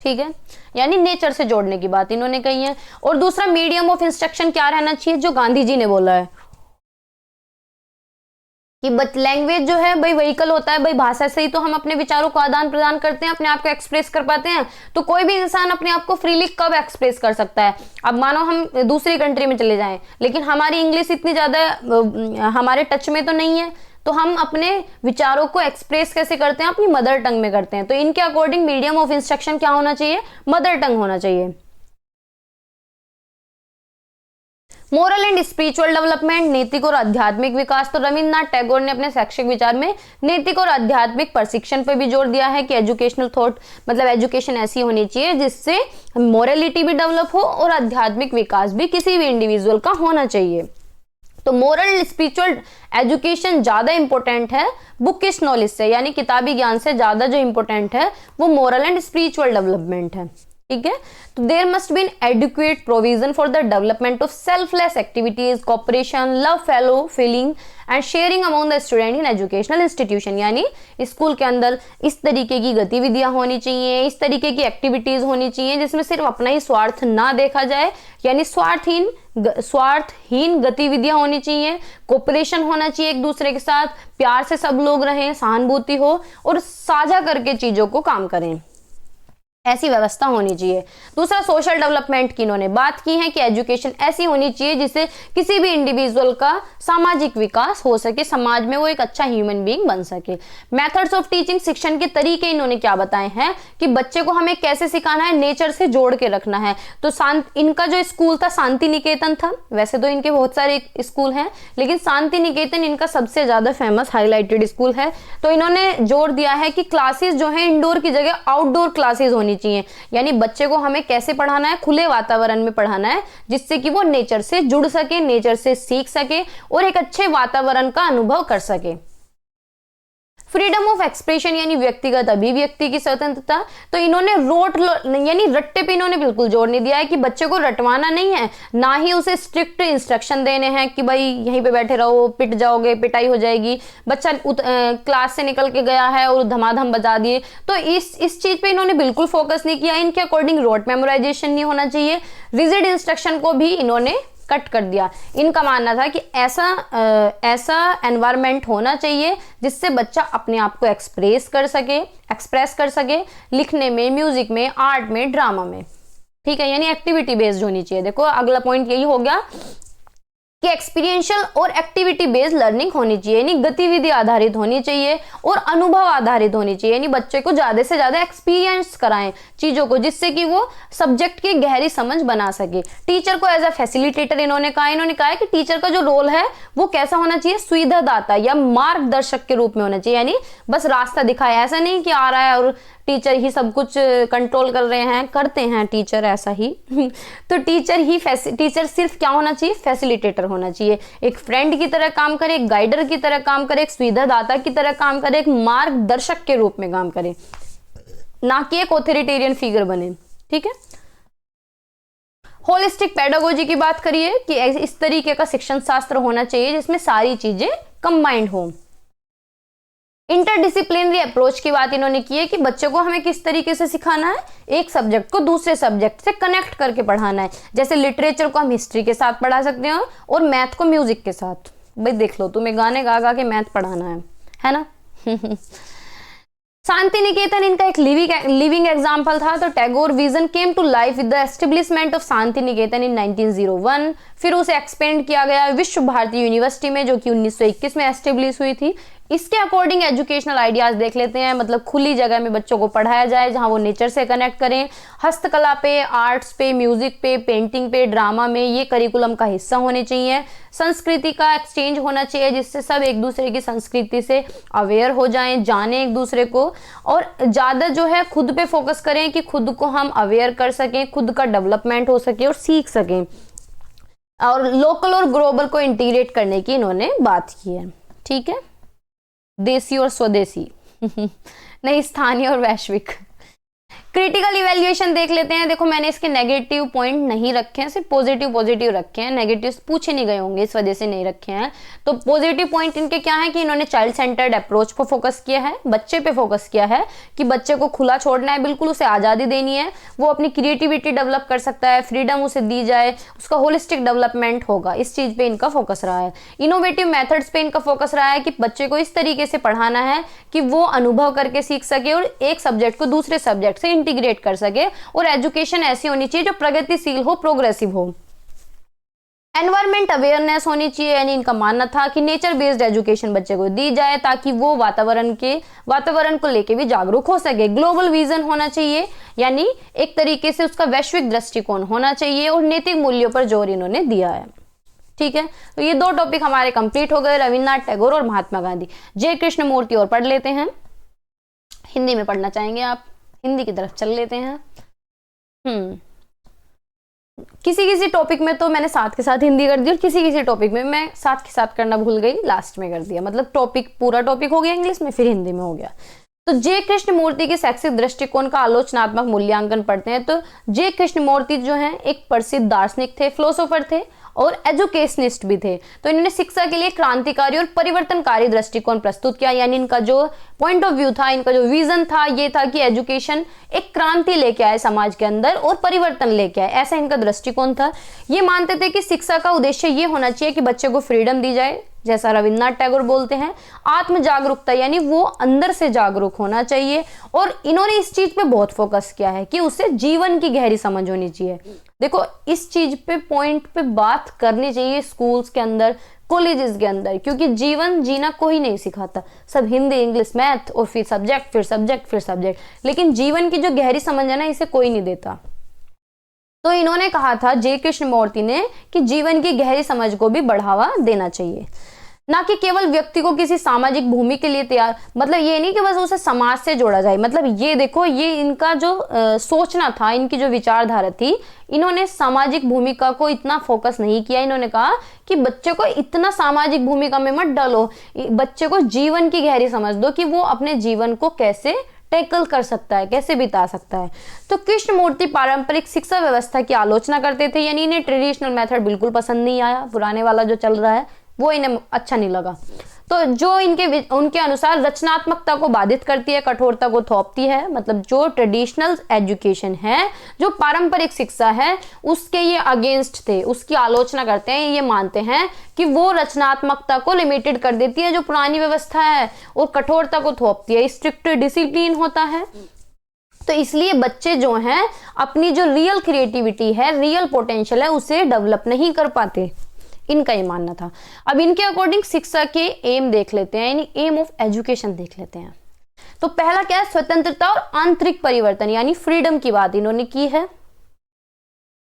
[SPEAKER 1] ठीक है, यानी नेचर से जोड़ने की बात इन्होंने कही है। और दूसरा, मीडियम ऑफ इंस्ट्रक्शन क्या रहना चाहिए, जो गांधी जी ने बोला है कि लैंग्वेज जो है भाई व्हीकल होता है, भाई भाषा से ही तो हम अपने विचारों को आदान प्रदान करते हैं, अपने आप को एक्सप्रेस कर पाते हैं। तो कोई भी इंसान अपने आप को फ्रीली कब एक्सप्रेस कर सकता है? अब मानो हम दूसरी कंट्री में चले जाएं, लेकिन हमारी इंग्लिश इतनी ज्यादा हमारे टच में तो नहीं है, तो हम अपने विचारों को एक्सप्रेस कैसे करते हैं? अपनी मदर टंग में करते हैं। तो इनके अकॉर्डिंग मीडियम ऑफ इंस्ट्रक्शन क्या होना चाहिए? मदर टंग होना चाहिए। मोरल एंड स्पिरिचुअल डेवलपमेंट, नैतिक और आध्यात्मिक विकास। तो रविन्द्रनाथ टैगोर ने अपने शैक्षिक विचार में नैतिक और आध्यात्मिक प्रशिक्षण पर भी जोर दिया है कि एजुकेशनल थॉट, मतलब एजुकेशन ऐसी होनी चाहिए जिससे मोरलिटी भी डेवलप हो और आध्यात्मिक विकास भी किसी भी इंडिविजुअल का होना चाहिए। तो मोरल स्पिरिचुअल एजुकेशन ज्यादा इंपॉर्टेंट है बुकिश नॉलेज से, यानी किताबी ज्ञान से ज्यादा जो इंपॉर्टेंट है वो मोरल एंड स्पिरिचुअल डेवलपमेंट है। ठीक है, तो there must be an educate provision for the development of selfless activities, cooperation, love, fellow feeling and sharing among the student in educational institution. यानी स्कूल के अंदर इस तरीके की गतिविधियां होनी चाहिए, इस तरीके की एक्टिविटीज होनी चाहिए जिसमें सिर्फ अपना ही स्वार्थ ना देखा जाए, यानी स्वार्थहीन गतिविधियां होनी चाहिए, कोऑपरेशन होना चाहिए एक दूसरे के साथ, प्यार से सब लोग रहें, सहानुभूति हो और साझा करके चीजों को काम करें, ऐसी व्यवस्था होनी चाहिए। दूसरा, सोशल डेवलपमेंट की इन्होंने बात की है कि एजुकेशन ऐसी होनी चाहिए जिससे किसी भी इंडिविजुअल का सामाजिक विकास हो सके, समाज में वो एक अच्छा ह्यूमन बीइंग बन सके। मेथड्स ऑफ टीचिंग, शिक्षण के तरीके इन्होंने क्या बताए हैं कि बच्चे को हमें कैसे सिखाना है, नेचर से जोड़ के रखना है। तो इनका जो स्कूल था शांति निकेतन था, वैसे तो इनके बहुत सारे स्कूल हैं लेकिन शांति निकेतन इनका सबसे ज्यादा फेमस हाईलाइटेड स्कूल है। तो इन्होंने जोर दिया है कि क्लासेस जो है इंडोर की जगह आउटडोर क्लासेस होनी चाहिए, यानी बच्चे को हमें कैसे पढ़ाना है, खुले वातावरण में पढ़ाना है जिससे कि वो नेचर से जुड़ सके, नेचर से सीख सके और एक अच्छे वातावरण का अनुभव कर सके। फ्रीडम ऑफ एक्सप्रेशन, यानी व्यक्तिगत अभिव्यक्ति की स्वतंत्रता। तो इन्होंने यानी रट्टे पे इन्होंने बिल्कुल जोर नहीं दिया है कि बच्चे को रटवाना नहीं है, ना ही उसे स्ट्रिक्ट इंस्ट्रक्शन देने हैं कि भाई यहीं पे बैठे रहो, पिट जाओगे, पिटाई हो जाएगी, बच्चा क्लास से निकल के गया है और धमाधम बजा दिए। तो इस चीज पे इन्होंने बिल्कुल फोकस नहीं किया। इनके अकॉर्डिंग रोट मेमोराइजेशन नहीं होना चाहिए, रिजिड इंस्ट्रक्शन को भी इन्होंने कट कर दिया। इनका मानना था कि ऐसा एनवायरनमेंट होना चाहिए जिससे बच्चा अपने आप को एक्सप्रेस कर सके लिखने में, म्यूजिक में, आर्ट में, ड्रामा में। ठीक है, यानी एक्टिविटी बेस्ड होनी चाहिए। देखो अगला पॉइंट यही हो गया कि एक्सपीरियंशियल और एक्टिविटी बेस्ड लर्निंग होनी चाहिए, यानी गतिविधि आधारित होनी चाहिए और अनुभव आधारित होनी चाहिए, यानी बच्चे को ज्यादा से ज्यादा एक्सपीरियंस कराएं चीजों को जिससे कि वो सब्जेक्ट की गहरी समझ बना सके। टीचर को एज अ फैसिलिटेटर इन्होंने कहा है कि टीचर का जो रोल है वो कैसा होना चाहिए, सुविधादाता या मार्गदर्शक के रूप में होना चाहिए, यानी बस रास्ता दिखाए, ऐसा नहीं कि आ रहा है और टीचर ही सब कुछ कंट्रोल कर रहे हैं, करते हैं टीचर ऐसा ही तो टीचर सिर्फ क्या होना चाहिए, फैसिलिटेटर होना चाहिए, एक फ्रेंड की तरह काम करे, एक गाइडर की तरह काम करे, एक सुविधादाता की तरह काम करे, एक मार्गदर्शक के रूप में काम करे, ना कि एक ऑथोरिटेरियन फिगर बने। ठीक है, होलिस्टिक पेडागोजी की बात करिए कि इस तरीके का शिक्षण शास्त्र होना चाहिए जिसमें सारी चीजें कंबाइंड हो। इंटरडिसिप्लिनरी अप्रोच की बात इन्होंने की है कि बच्चे को हमें किस तरीके से सिखाना है, एक सब्जेक्ट को दूसरे सब्जेक्ट से कनेक्ट करके पढ़ाना है। जैसे लिटरेचर को हम हिस्ट्री के साथ पढ़ा सकते हैं और मैथ को म्यूजिक के साथ। भाई देख लो, तुम्हें गाने गा गा के मैथ पढ़ाना है ना शांति निकेतन इनका एक लिविंग एग्जाम्पल था। तो Tagore vision came to life with the establishment of Shanti Niketan in 1901। फिर उसे एक्सपेंड किया गया विश्व भारती यूनिवर्सिटी में, जो कि 1921 में एस्टेब्लिश हुई थी। इसके अकॉर्डिंग एजुकेशनल आइडियाज देख लेते हैं, मतलब खुली जगह में बच्चों को पढ़ाया जाए जहां वो नेचर से कनेक्ट करें, हस्तकला पे, आर्ट्स पे, म्यूजिक पे, पेंटिंग पे, ड्रामा में, ये करिकुलम का हिस्सा होने चाहिए। संस्कृति का एक्सचेंज होना चाहिए जिससे सब एक दूसरे की संस्कृति से अवेयर हो जाएं, जाने एक दूसरे को, और ज्यादा जो है खुद पे फोकस करें कि खुद को हम अवेयर कर सकें, खुद का डेवलपमेंट हो सके और सीख सकें, और लोकल और ग्लोबल को इंटीग्रेट करने की इन्होंने बात की है। ठीक है, देसी और स्वदेशी नहीं, स्थानीय और वैश्विक। क्रिटिकल इवैल्यूएशन देख लेते हैं। देखो मैंने इसके नेगेटिव पॉइंट नहीं रखे हैं, सिर्फ पॉजिटिव रखे हैं, नेगेटिव पूछे नहीं गए होंगे इस वजह से नहीं रखे हैं। तो पॉजिटिव पॉइंट इनके क्या है कि इन्होंने चाइल्ड सेंटर्ड अप्रोच पर फोकस किया है, बच्चे पे फोकस किया है कि बच्चे को खुला छोड़ना है, बिल्कुल उसे आज़ादी देनी है, वो अपनी क्रिएटिविटी डेवलप कर सकता है, फ्रीडम उसे दी जाए, उसका होलिस्टिक डेवलपमेंट होगा, इस चीज़ पे इनका फोकस रहा है। इनोवेटिव मेथड्स पे इनका फोकस रहा है कि बच्चे को इस तरीके से पढ़ाना है कि वो अनुभव करके सीख सके और एक सब्जेक्ट को दूसरे सब्जेक्ट से इंटीग्रेट कर सके, और एजुकेशन ऐसी होनी चाहिए जो प्रगतिशील हो, प्रोग्रेसिव हो। एनवायरमेंट अवेयरनेस होनी चाहिए, यानी इनका मानना था कि नेचर बेस्ड एजुकेशन बच्चे को दी जाए ताकि वो वातावरण को लेके भी जागरूक हो सके। ग्लोबल विजन होना चाहिए, यानी एक तरीके से उसका वैश्विक दृष्टिकोण होना चाहिए, और नैतिक मूल्यों पर जोर इन्होंने दिया है। ठीक है, तो ये 2 टॉपिक हमारे कंप्लीट हो गए, रविन्द्रनाथ टैगोर और महात्मा गांधी। जय कृष्णमूर्ति और पढ़ लेते हैं। हिंदी में पढ़ना चाहेंगे आप, हिंदी की तरफ चल लेते हैं। किसी टॉपिक में तो मैंने साथ के साथ हिंदी कर दी, और किसी टॉपिक में मैं साथ के साथ करना भूल गई, लास्ट में कर दिया। मतलब पूरा टॉपिक हो गया इंग्लिश में, फिर हिंदी में हो गया। तो जे कृष्णमूर्ति के शैक्षिक दृष्टिकोण का आलोचनात्मक मूल्यांकन पढ़ते हैं। तो जे कृष्णमूर्ति जो हैं एक प्रसिद्ध दार्शनिक थे, फिलोसोफर थे और एजुकेशनिस्ट भी थे। तो इन्होंने शिक्षा के लिए क्रांतिकारी और परिवर्तनकारी दृष्टिकोण प्रस्तुत किया, यानी इनका जो पॉइंट ऑफ व्यू था, इनका जो विजन था, ये था कि एजुकेशन एक क्रांति लेके आए समाज के अंदर और परिवर्तन लेके आए, ऐसा इनका दृष्टिकोण था। ये मानते थे कि शिक्षा का उद्देश्य ये होना चाहिए कि बच्चे को फ्रीडम दी जाए, जैसा रविन्द्रनाथ टैगोर बोलते हैं, आत्म जागरूकता, यानी वो अंदर से जागरूक होना चाहिए। और इन्होंने इस चीज पे बहुत फोकस किया है कि उसे जीवन की गहरी समझ होनी चाहिए। देखो इस चीज पे पॉइंट पे बात करनी चाहिए स्कूल्स के अंदर, कॉलेजेस के अंदर, क्योंकि जीवन जीना कोई नहीं सिखाता, सब हिंदी, इंग्लिश, मैथ और फिर सब्जेक्ट, लेकिन जीवन की जो गहरी समझ है ना, इसे कोई नहीं देता। तो इन्होंने कहा था जे कृष्णमूर्ति ने कि जीवन की गहरी समझ को भी बढ़ावा देना चाहिए, ना कि केवल व्यक्ति को किसी सामाजिक भूमि के लिए तैयार, मतलब ये नहीं कि बस उसे समाज से जोड़ा जाए। मतलब ये देखो, ये इनका जो सोचना था, इनकी जो विचारधारा थी, इन्होंने सामाजिक भूमिका को इतना फोकस नहीं किया। इन्होंने कहा कि बच्चे को इतना सामाजिक भूमिका में मत डालो, बच्चे को जीवन की गहरी समझ दो कि वो अपने जीवन को कैसे टैकल कर सकता है, कैसे बिता सकता है। तो कृष्णमूर्ति पारंपरिक शिक्षा व्यवस्था की आलोचना करते थे, यानी इन्हें ट्रेडिशनल मेथड बिल्कुल पसंद नहीं आया, पुराने वाला जो चल रहा है वो इन्हें अच्छा नहीं लगा। तो जो उनके अनुसार रचनात्मकता को बाधित करती है, कठोरता को थोपती है। मतलब जो ट्रेडिशनल एजुकेशन है, जो पारंपरिक शिक्षा है, उसके ये अगेंस्ट थे, उसकी आलोचना करते हैं। ये मानते हैं कि वो रचनात्मकता को लिमिटेड कर देती है जो पुरानी व्यवस्था है, और कठोरता को थोपती है, स्ट्रिक्ट डिसिप्लिन होता है। तो इसलिए बच्चे जो हैं अपनी जो रियल क्रिएटिविटी है, रियल पोटेंशियल है, उसे डेवलप नहीं कर पाते, इनका ये मानना था। अब इनके अकॉर्डिंग शिक्षा के एम देख लेते हैं, यानी एम ऑफ एजुकेशन देख लेते हैं। तो पहला क्या है, स्वतंत्रता और आंतरिक परिवर्तन, यानी फ्रीडम की बात इन्होंने की है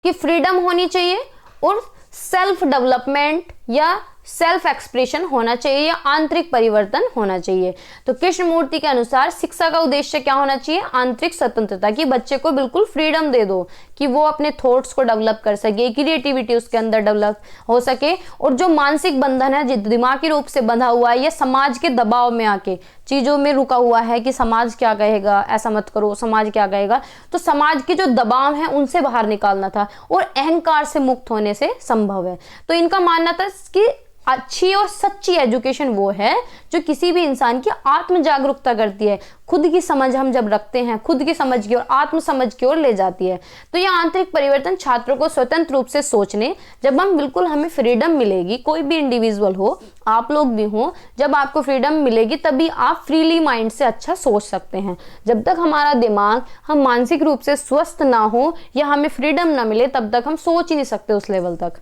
[SPEAKER 1] कि फ्रीडम होनी चाहिए और सेल्फ डेवलपमेंट या सेल्फ एक्सप्रेशन होना चाहिए या आंतरिक परिवर्तन होना चाहिए। तो कृष्णमूर्ति के अनुसार शिक्षा का उद्देश्य क्या होना चाहिए, आंतरिक स्वतंत्रता, कि बच्चे को बिल्कुल फ्रीडम दे दो कि वो अपने थॉट्स को डेवलप कर सके, क्रिएटिविटी उसके अंदर डेवलप हो सके, और जो मानसिक बंधन है, जो दिमागी रूप से बंधा हुआ है या समाज के दबाव में आके चीजों में रुका हुआ है कि समाज क्या कहेगा, ऐसा मत करो, समाज क्या कहेगा, तो समाज के जो दबाव है उनसे बाहर निकालना था और अहंकार से मुक्त होने से संभव है। तो इनका मानना था कि अच्छी और सच्ची एजुकेशन वो है जो किसी भी इंसान की आत्म जागरूकता करती है, खुद की समझ हम जब रखते हैं, खुद की समझ की और आत्म समझ की ओर ले जाती है। तो यह आंतरिक परिवर्तन छात्रों को स्वतंत्र रूप से सोचने, जब हम बिल्कुल हमें फ्रीडम मिलेगी, कोई भी इंडिविजुअल हो, आप लोग भी हो, जब आपको फ्रीडम मिलेगी तभी आप फ्रीली माइंड से अच्छा सोच सकते हैं। जब तक हमारा दिमाग, हम मानसिक रूप से स्वस्थ ना हो या हमें फ्रीडम ना मिले, तब तक हम सोच ही नहीं सकते उस लेवल तक।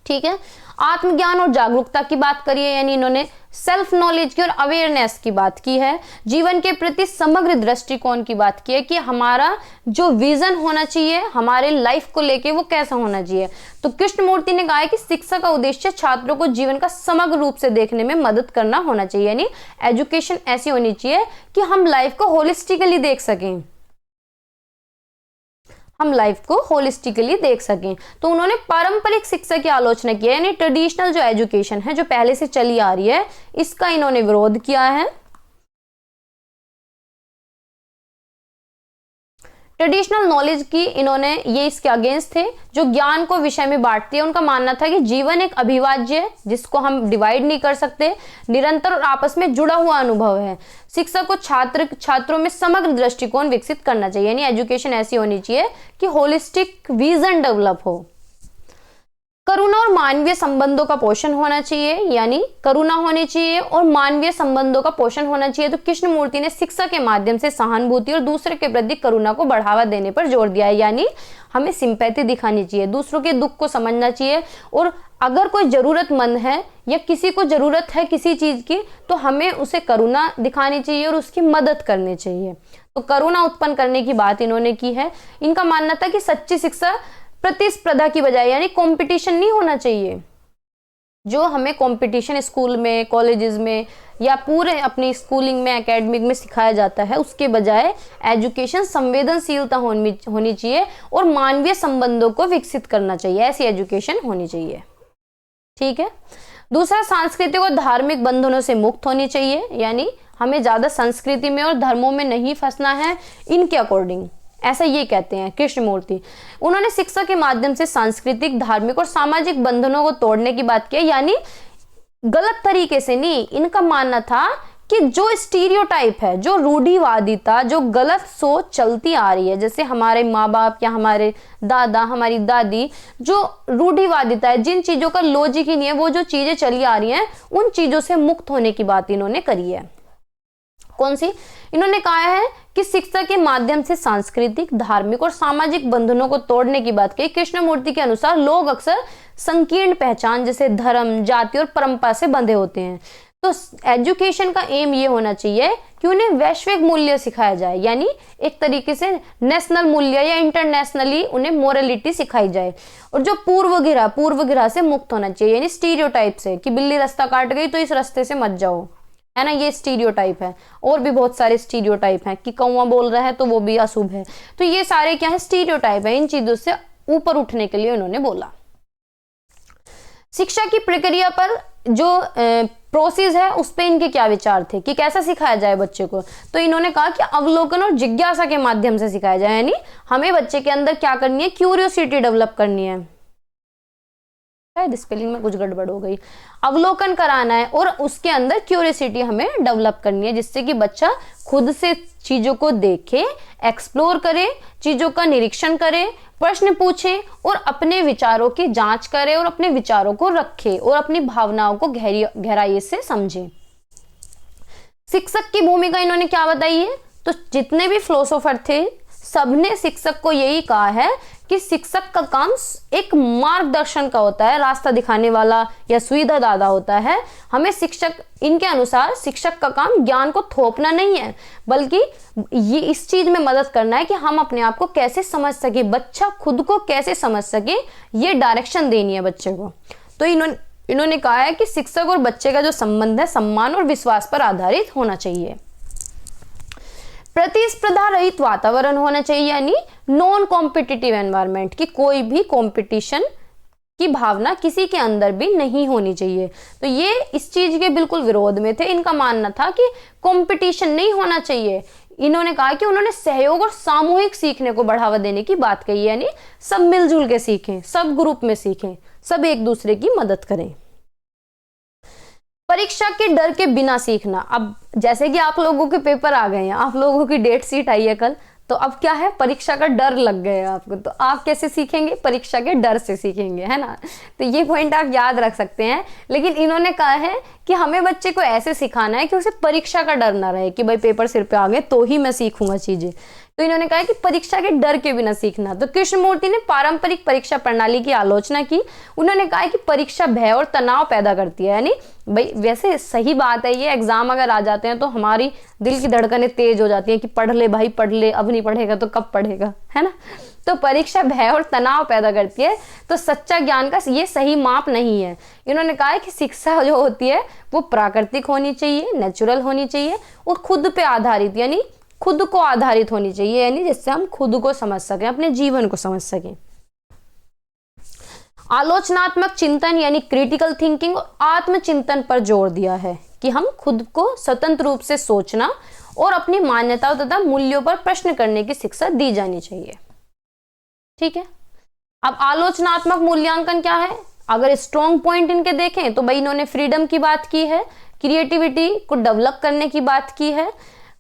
[SPEAKER 1] ठीक है, आत्मज्ञान और जागरूकता की बात करिए, यानी इन्होंने सेल्फ नॉलेज की और अवेयरनेस की बात की है। जीवन के प्रति समग्र दृष्टिकोण की बात की है कि हमारा जो विजन होना चाहिए हमारे लाइफ को लेके वो कैसा होना चाहिए। तो कृष्णमूर्ति ने कहा है कि शिक्षा का उद्देश्य छात्रों को जीवन का समग्र रूप से देखने में मदद करना होना चाहिए, यानी एजुकेशन ऐसी होनी चाहिए कि हम लाइफ को होलिस्टिकली देख सकें, हम लाइफ को होलिस्टिकली देख सकें। तो उन्होंने पारंपरिक शिक्षा की आलोचना की है, यानी ट्रेडिशनल जो एजुकेशन है, जो पहले से चली आ रही है, इसका इन्होंने विरोध किया है। ट्रेडिशनल नॉलेज की इन्होंने, ये इसके अगेंस्ट थे, जो ज्ञान को विषय में बांटती है। उनका मानना था कि जीवन एक अभिवाज्य है जिसको हम डिवाइड नहीं कर सकते, निरंतर और आपस में जुड़ा हुआ अनुभव है। शिक्षक को छात्रों में समग्र दृष्टिकोण विकसित करना चाहिए, यानी एजुकेशन ऐसी होनी चाहिए कि होलिस्टिक विजन डेवलप हो। करुणा और मानवीय संबंधों का पोषण होना चाहिए, यानी करुणा होनी चाहिए और मानवीय संबंधों का पोषण होना चाहिए। तो कृष्णमूर्ति ने शिक्षा के माध्यम से सहानुभूति और दूसरे के प्रति करुणा को बढ़ावा देने पर जोर दिया है, यानी हमें सिंपैथी दिखानी चाहिए, दूसरों के दुख को समझना चाहिए, और अगर कोई जरूरतमंद है या किसी को जरूरत है किसी चीज की, तो हमें उसे करुणा दिखानी चाहिए और उसकी मदद करनी चाहिए। तो करुणा उत्पन्न करने की बात इन्होंने की है। इनका मानना था कि सच्ची शिक्षा प्रतिस्पर्धा की बजाय, यानी कंपटीशन नहीं होना चाहिए। जो हमें कंपटीशन स्कूल में, कॉलेजेस में या पूरे अपनी स्कूलिंग में, एकेडमिक में सिखाया जाता है, उसके बजाय एजुकेशन संवेदनशीलता होनी चाहिए और मानवीय संबंधों को विकसित करना चाहिए, ऐसी एजुकेशन होनी चाहिए। ठीक है। दूसरा, सांस्कृतिक और धार्मिक बंधनों से मुक्त होनी चाहिए, यानी हमें ज्यादा संस्कृति में और धर्मों में नहीं फंसना है इनके अकॉर्डिंग, ऐसा ये कहते हैं कृष्णमूर्ति। उन्होंने शिक्षा के माध्यम से सांस्कृतिक, धार्मिक और सामाजिक बंधनों को तोड़ने की बात की, यानी गलत तरीके से नहीं। इनका मानना था कि जो स्टीरियोटाइप है, जो रूढ़िवादिता, जो गलत सोच चलती आ रही है, जैसे हमारे माँ बाप या हमारे दादा, हमारी दादी, जो रूढ़िवादिता है, जिन चीजों का लॉजिक ही नहीं है, वो जो चीजें चली आ रही हैं, उन चीजों से मुक्त होने की बात इन्होंने करी है। कौन सी? इन्होंने कहा है कि शिक्षा के माध्यम से सांस्कृतिक, धार्मिक और सामाजिक बंधनों को तोड़ने की बात कही। कृष्णमूर्ति के अनुसार लोग अक्सर संकीर्ण पहचान जैसे धर्म, जाति और परंपरा से बंधे होते हैं। तो एजुकेशन का एम ये होना चाहिए कि उन्हें वैश्विक मूल्य सिखाया जाए, यानी एक तरीके से नेशनल मूल्य या इंटरनेशनली उन्हें मोरलिटी सिखाई जाए। और जो पूर्वग्रह से मुक्त होना चाहिए, यानी स्टीरियोटाइप से, कि बिल्ली रास्ता काट गई तो इस रास्ते से मत जाओ, है ना, ये स्टीरियोटाइप है। और भी बहुत सारे स्टीरियोटाइप हैं कि कौवा बोल रहा है तो वो भी अशुभ है। तो ये सारे क्या है? स्टीरियोटाइप है। इन चीजों से ऊपर उठने के लिए उन्होंने बोला। शिक्षा की प्रक्रिया पर जो प्रोसेस है उस पे इनके क्या विचार थे कि कैसा सिखाया जाए बच्चे को। तो इन्होंने कहा कि अवलोकन और जिज्ञासा के माध्यम से सिखाया जाए, यानी हमें बच्चे के अंदर क्या करनी है? क्यूरियोसिटी डेवलप करनी है। स्पेलिंग में कुछ गड़बड़ हो गई। अवलोकन कराना है और उसके अंदर क्यूरियोसिटी हमें डेवलप करनी है, जिससे कि बच्चा खुद से चीजों को देखे, एक्सप्लोर करे, चीजों का निरीक्षण करे, प्रश्न पूछे और अपने विचारों की जांच करे और अपने विचारों को रखे और अपनी भावनाओं को गहराई से समझे। शिक्षक की भूमिका इन्होंने क्या बताई है? तो जितने भी फिलोसोफर थे सबने शिक्षक को यही कहा है कि शिक्षक का काम एक मार्गदर्शन का होता है, रास्ता दिखाने वाला या सुविधा दाता होता है। हमें इनके अनुसार शिक्षक का काम ज्ञान को थोपना नहीं है, बल्कि ये इस चीज में मदद करना है कि हम अपने आप को कैसे समझ सके, बच्चा खुद को कैसे समझ सके, ये डायरेक्शन देनी है बच्चे को। तो इन्होंने कहा है कि शिक्षक और बच्चे का जो संबंध है सम्मान और विश्वास पर आधारित होना चाहिए। प्रतिस्पर्धा रहित वातावरण होना चाहिए, यानी नॉन कॉम्पिटिटिव एनवायरनमेंट, की कोई भी कंपटीशन की भावना किसी के अंदर भी नहीं होनी चाहिए। तो ये इस चीज के बिल्कुल विरोध में थे। इनका मानना था कि कंपटीशन नहीं होना चाहिए। इन्होंने कहा कि उन्होंने सहयोग और सामूहिक सीखने को बढ़ावा देने की बात कही, यानी सब मिलजुल के सीखें, सब ग्रुप में सीखें, सब एक दूसरे की मदद करें। परीक्षा के डर के बिना सीखना। अब जैसे कि आप लोगों के पेपर आ गए हैं, आप लोगों की डेट शीट आई है कल, तो अब क्या है? परीक्षा का डर लग गया आपको, तो आप कैसे सीखेंगे? परीक्षा के डर से सीखेंगे, है ना। तो ये पॉइंट आप याद रख सकते हैं। लेकिन इन्होंने कहा है कि हमें बच्चे को ऐसे सिखाना है कि उसे परीक्षा का डर ना रहे कि भाई पेपर सिर पे आ गए तो ही मैं सीखूंगा चीजें। तो इन्होंने कहा कि परीक्षा के डर के बिना सीखना। तो कृष्णमूर्ति ने पारंपरिक परीक्षा प्रणाली की आलोचना की। उन्होंने कहा कि परीक्षा भय और तनाव पैदा करती है, यानी भाई वैसे सही बात है, ये एग्जाम अगर आ जाते हैं तो हमारी दिल की धड़कनें तेज हो जाती हैं कि पढ़ ले भाई पढ़ ले, अब नहीं पढ़ेगा तो कब पढ़ेगा, है ना। तो परीक्षा भय और तनाव पैदा करती है, तो सच्चा ज्ञान का ये सही माप नहीं है। इन्होंने कहा है कि शिक्षा जो होती है वो प्राकृतिक होनी चाहिए, नेचुरल होनी चाहिए और खुद पे आधारित, यानी खुद को आधारित होनी चाहिए, यानी जिससे हम खुद को समझ सकें, अपने जीवन को समझ सकें। आलोचनात्मक चिंतन यानी क्रिटिकल थिंकिंग और आत्मचिंतन पर जोर दिया है कि हम खुद को स्वतंत्र रूप से सोचना और अपनी मान्यताओं तथा मूल्यों पर प्रश्न करने की शिक्षा दी जानी चाहिए। ठीक है, अब आलोचनात्मक मूल्यांकन क्या है? अगर स्ट्रॉन्ग पॉइंट इनके देखें तो भाई इन्होंने फ्रीडम की बात की है, क्रिएटिविटी को डेवलप करने की बात की है,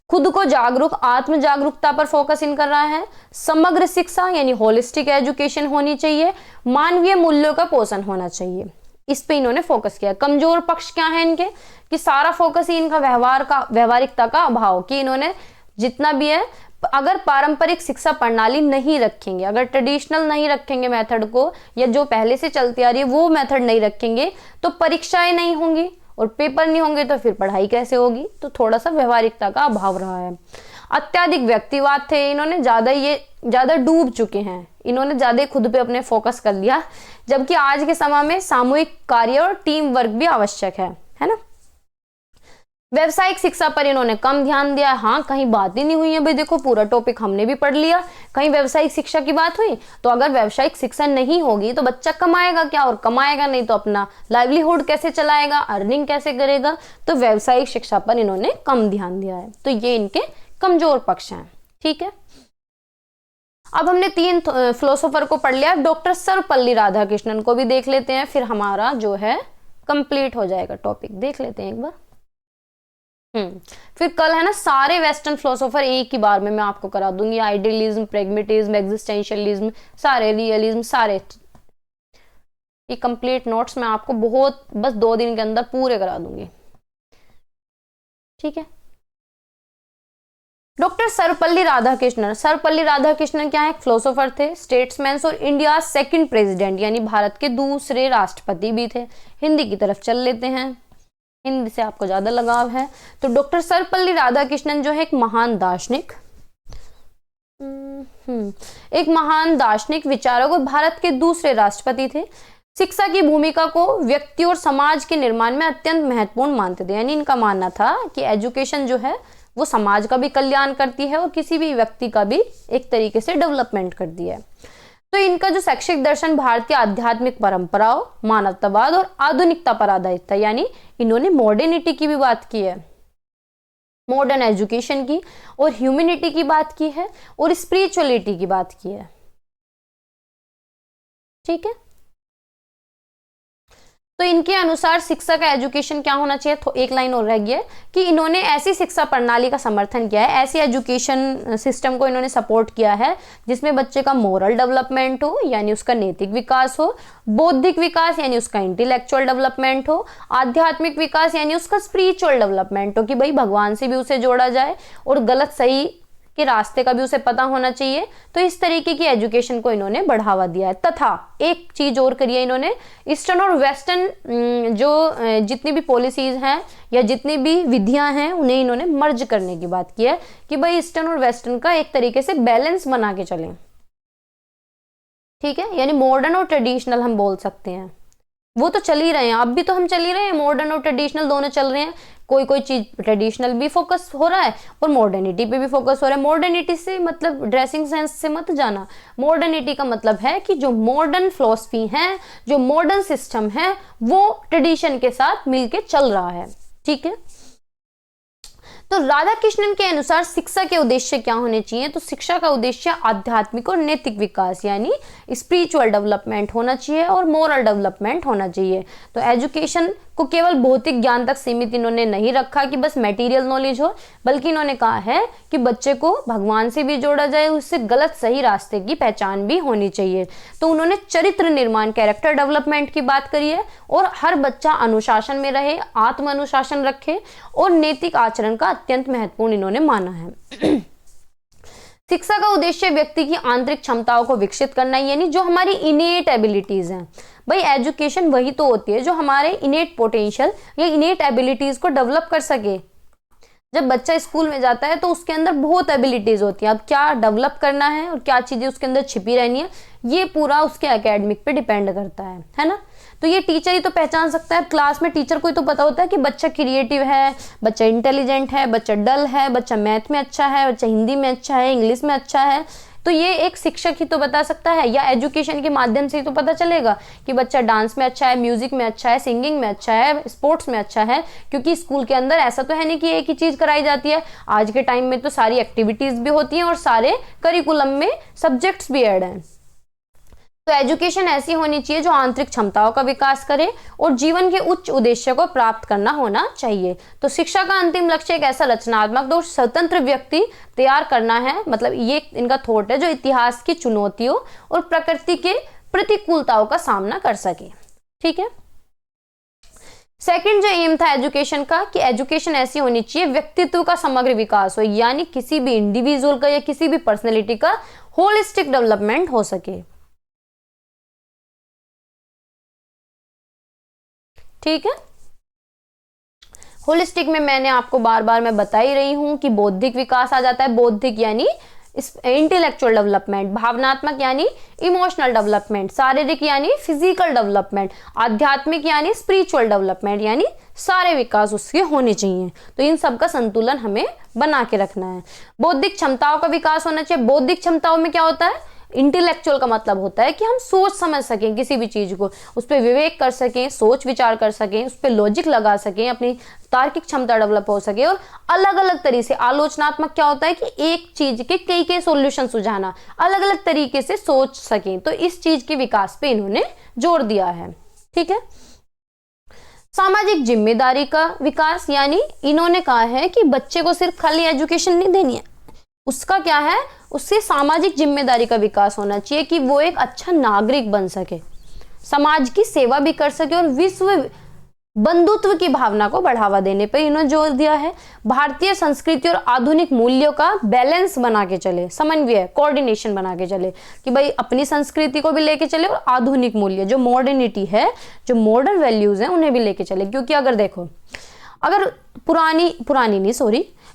[SPEAKER 1] खुद को जागरूक, आत्म जागरूकता पर फोकस इन कर रहा है, समग्र शिक्षा यानी होलिस्टिक एजुकेशन होनी चाहिए, मानवीय मूल्यों का पोषण होना चाहिए, इस पे इन्होंने फोकस किया। कमजोर पक्ष क्या है इनके? कि सारा फोकस ही इनका व्यवहारिकता का अभाव, कि इन्होंने जितना भी है, अगर पारंपरिक शिक्षा प्रणाली नहीं रखेंगे, अगर ट्रेडिशनल नहीं रखेंगे मेथड को, या जो पहले से चलती आ रही है वो मेथड नहीं रखेंगे, तो परीक्षाएं नहीं होंगी और पेपर नहीं होंगे तो फिर पढ़ाई कैसे होगी? तो थोड़ा सा व्यवहारिकता का अभाव रहा है। अत्यधिक व्यक्तिवाद थे, इन्होंने ज्यादा डूब चुके हैं, इन्होंने ज्यादा खुद पे अपने फोकस कर लिया, जबकि आज के समय में सामूहिक कार्य और टीम वर्क भी आवश्यक है ना। व्यवसायिक शिक्षा पर इन्होंने कम ध्यान दिया। हाँ, कहीं बात ही नहीं हुई है भाई, देखो पूरा टॉपिक हमने भी पढ़ लिया, कहीं व्यवसायिक शिक्षा की बात हुई? तो अगर व्यवसायिक शिक्षा नहीं होगी तो बच्चा कमाएगा क्या, और कमाएगा नहीं तो अपना लाइवलीहुड कैसे चलाएगा, अर्निंग कैसे करेगा? तो व्यवसायिक शिक्षा पर इन्होंने कम ध्यान दिया है, तो ये इनके कमजोर पक्ष हैं। ठीक है, अब हमने 3 फिलोसोफर को पढ़ लिया, डॉक्टर सर्वपल्ली राधाकृष्णन को भी देख लेते हैं, फिर हमारा जो है कंप्लीट हो जाएगा टॉपिक। देख लेते हैं एक बार। फिर कल है ना सारे वेस्टर्न फिलोसोफर एक ही बार में मैं आपको करा दूंगी, आइडियलिज्म, प्रेगमेटिज्म, एग्जिस्टेंशियलिज्म, सारे रियलिज्म, सारे ये कंप्लीट नोट्स मैं आपको बस 2 दिन के अंदर पूरे करा दूंगी। ठीक है, डॉक्टर सर्वपल्ली राधाकृष्णन क्या है? एक फिलोसोफर थे, स्टेट्समैन और इंडिया सेकंड प्रेसिडेंट, यानी भारत के दूसरे राष्ट्रपति भी थे। हिंदी की तरफ चल लेते हैं, हिंदी से आपको ज्यादा लगाव है। तो डॉक्टर सर्वपल्ली राधाकृष्णन जो है एक महान दार्शनिक विचारक और भारत के दूसरे राष्ट्रपति थे। शिक्षा की भूमिका को व्यक्ति और समाज के निर्माण में अत्यंत महत्वपूर्ण मानते थे, यानी इनका मानना था कि एजुकेशन जो है वो समाज का भी कल्याण करती है और किसी भी व्यक्ति का भी एक तरीके से डेवलपमेंट करती है। तो इनका जो शैक्षिक दर्शन भारतीय आध्यात्मिक परंपराओं, मानवतावाद और आधुनिकता पर आधारित था, यानी इन्होंने मॉडर्निटी की भी बात की है, मॉडर्न एजुकेशन की, और ह्यूमैनिटी की बात की है, और स्पिरिचुअलिटी की बात की है। ठीक है, तो इनके अनुसार शिक्षा का एजुकेशन क्या होना चाहिए? तो एक लाइन और रह गई है कि इन्होंने ऐसी शिक्षा प्रणाली का समर्थन किया है, ऐसी एजुकेशन सिस्टम को इन्होंने सपोर्ट किया है जिसमें बच्चे का मोरल डेवलपमेंट हो, यानी उसका नैतिक विकास हो, बौद्धिक विकास यानी उसका इंटेलेक्चुअल डेवलपमेंट हो, आध्यात्मिक विकास यानी उसका स्पिरिचुअल डेवलपमेंट हो, कि भाई भगवान से भी उसे जोड़ा जाए और गलत सही के रास्ते का भी उसे पता होना चाहिए। तो इस तरीके की एजुकेशन को इन्होंने बढ़ावा दिया है। तथा एक चीज और करी है इन्होंने, ईस्टर्न और वेस्टर्न जो जितनी भी पॉलिसीज हैं या जितनी भी विधियां हैं उन्हें इन्होंने मर्ज करने की बात की है, कि भाई ईस्टर्न और वेस्टर्न का एक तरीके से बैलेंस बना के चलें। ठीक है, यानी मॉडर्न और ट्रेडिशनल हम बोल सकते हैं, वो तो चल ही रहे हैं, अब भी तो हम चल ही रहे हैं, मॉडर्न और ट्रेडिशनल दोनों चल रहे हैं। कोई चीज ट्रेडिशनल भी फोकस हो रहा है और मॉडर्निटी पे भी फोकस हो रहा है। मॉडर्निटी से मतलब ड्रेसिंग सेंस से मत जाना, मॉडर्निटी का मतलब है कि जो मॉडर्न फिलॉसफी है, जो मॉडर्न सिस्टम है, वो ट्रेडिशन के साथ मिलके चल रहा है। ठीक है, तो राधाकृष्णन के अनुसार शिक्षा के उद्देश्य क्या होने चाहिए? तो शिक्षा का उद्देश्य आध्यात्मिक और नैतिक विकास यानी स्पिरिचुअल डेवलपमेंट होना चाहिए और मोरल डेवलपमेंट होना चाहिए। तो एजुकेशन को केवल भौतिक ज्ञान तक सीमित इन्होंने नहीं रखा कि बस मटेरियल नॉलेज हो, बल्कि इन्होंने कहा है कि बच्चे को भगवान से भी जोड़ा जाए, उससे गलत सही रास्ते की पहचान भी होनी चाहिए। तो उन्होंने चरित्र निर्माण, कैरेक्टर डेवलपमेंट की बात करी है, और हर बच्चा अनुशासन में रहे, आत्म अनुशासन रखे और नैतिक आचरण का अत्यंत महत्वपूर्ण इन्होंने माना है। शिक्षा का उद्देश्य व्यक्ति की आंतरिक क्षमताओं को विकसित करना, यानी जो हमारी इनेट एबिलिटीज हैं। भाई एजुकेशन वही तो होती है जो हमारे इनेट पोटेंशियल या इनेट एबिलिटीज को डेवलप कर सके। जब बच्चा स्कूल में जाता है तो उसके अंदर बहुत एबिलिटीज होती हैं, अब क्या डेवलप करना है और क्या चीजें उसके अंदर छिपी रहनी है, ये पूरा उसके एकेडमिक पे डिपेंड करता है ना। तो ये टीचर ही तो पहचान सकता है, क्लास में टीचर को ही तो पता होता है कि बच्चा क्रिएटिव है, बच्चा इंटेलिजेंट है, बच्चा डल है, बच्चा मैथ में अच्छा है, बच्चा हिंदी में अच्छा है, इंग्लिश में अच्छा है, तो ये एक शिक्षक ही तो बता सकता है, या एजुकेशन के माध्यम से ही तो पता चलेगा कि बच्चा डांस में अच्छा है, म्यूजिक में अच्छा है, सिंगिंग में अच्छा है, स्पोर्ट्स में अच्छा है। क्योंकि स्कूल के अंदर ऐसा तो है नहीं कि एक ही चीज कराई जाती है, आज के टाइम में तो सारी एक्टिविटीज भी होती हैं और सारे करिकुलम में सब्जेक्ट्स भी ऐड हैं। तो एजुकेशन ऐसी होनी चाहिए जो आंतरिक क्षमताओं का विकास करे और जीवन के उच्च उद्देश्य को प्राप्त करना होना चाहिए। तो शिक्षा का अंतिम लक्ष्य एक ऐसा रचनात्मक और स्वतंत्र व्यक्ति तैयार करना है, मतलब ये इनका थॉट है, जो इतिहास की चुनौतियों और प्रकृति के प्रतिकूलताओं का सामना कर सके। ठीक है। सेकंड जो एम था एजुकेशन का, कि एजुकेशन ऐसी होनी चाहिए व्यक्तित्व का समग्र विकास हो, यानी किसी भी इंडिविजुअल का या किसी भी पर्सनैलिटी का होलिस्टिक डेवलपमेंट हो सके। ठीक है। होलिस्टिक में मैंने आपको बार बार मैं बता ही रही हूं कि बौद्धिक विकास आ जाता है, बौद्धिक यानी इंटेलेक्चुअल डेवलपमेंट, भावनात्मक यानी इमोशनल डेवलपमेंट, शारीरिक यानी फिजिकल डेवलपमेंट, आध्यात्मिक यानी स्पिरिचुअल डेवलपमेंट, यानी सारे विकास उसके होने चाहिए। तो इन सब का संतुलन हमें बना के रखना है। बौद्धिक क्षमताओं का विकास होना चाहिए। बौद्धिक क्षमताओं में क्या होता है, इंटेलेक्चुअल का मतलब होता है कि हम सोच समझ सकें किसी भी चीज को, उस पर विवेक कर सकें, सोच विचार कर सकें, उस पर लॉजिक लगा सकें, अपनी तार्किक क्षमता डेवलप हो सके, और अलग अलग तरीके से आलोचनात्मक क्या होता है कि एक चीज के कई कई सॉल्यूशन सुझाना, अलग अलग तरीके से सोच सकें। तो इस चीज के विकास पे इन्होंने जोर दिया है। ठीक है। सामाजिक जिम्मेदारी का विकास, यानी इन्होंने कहा है कि बच्चे को सिर्फ खाली एजुकेशन नहीं देनी है, उसका क्या है, उससे सामाजिक जिम्मेदारी का विकास होना चाहिए कि वो एक अच्छा नागरिक बन सके, समाज की सेवा भी कर सके और विश्व बंधुत्व की भावना को बढ़ावा देने पर इन्होंने जोर दिया है। भारतीय संस्कृति और आधुनिक मूल्यों का बैलेंस बना के चले, समन्वय, कोऑर्डिनेशन बना के चले, कि भाई अपनी संस्कृति को भी लेके चले और आधुनिक मूल्य जो मॉडर्निटी है, जो मॉडर्न वैल्यूज हैं, उन्हें भी लेके चले। क्योंकि अगर देखो, अगर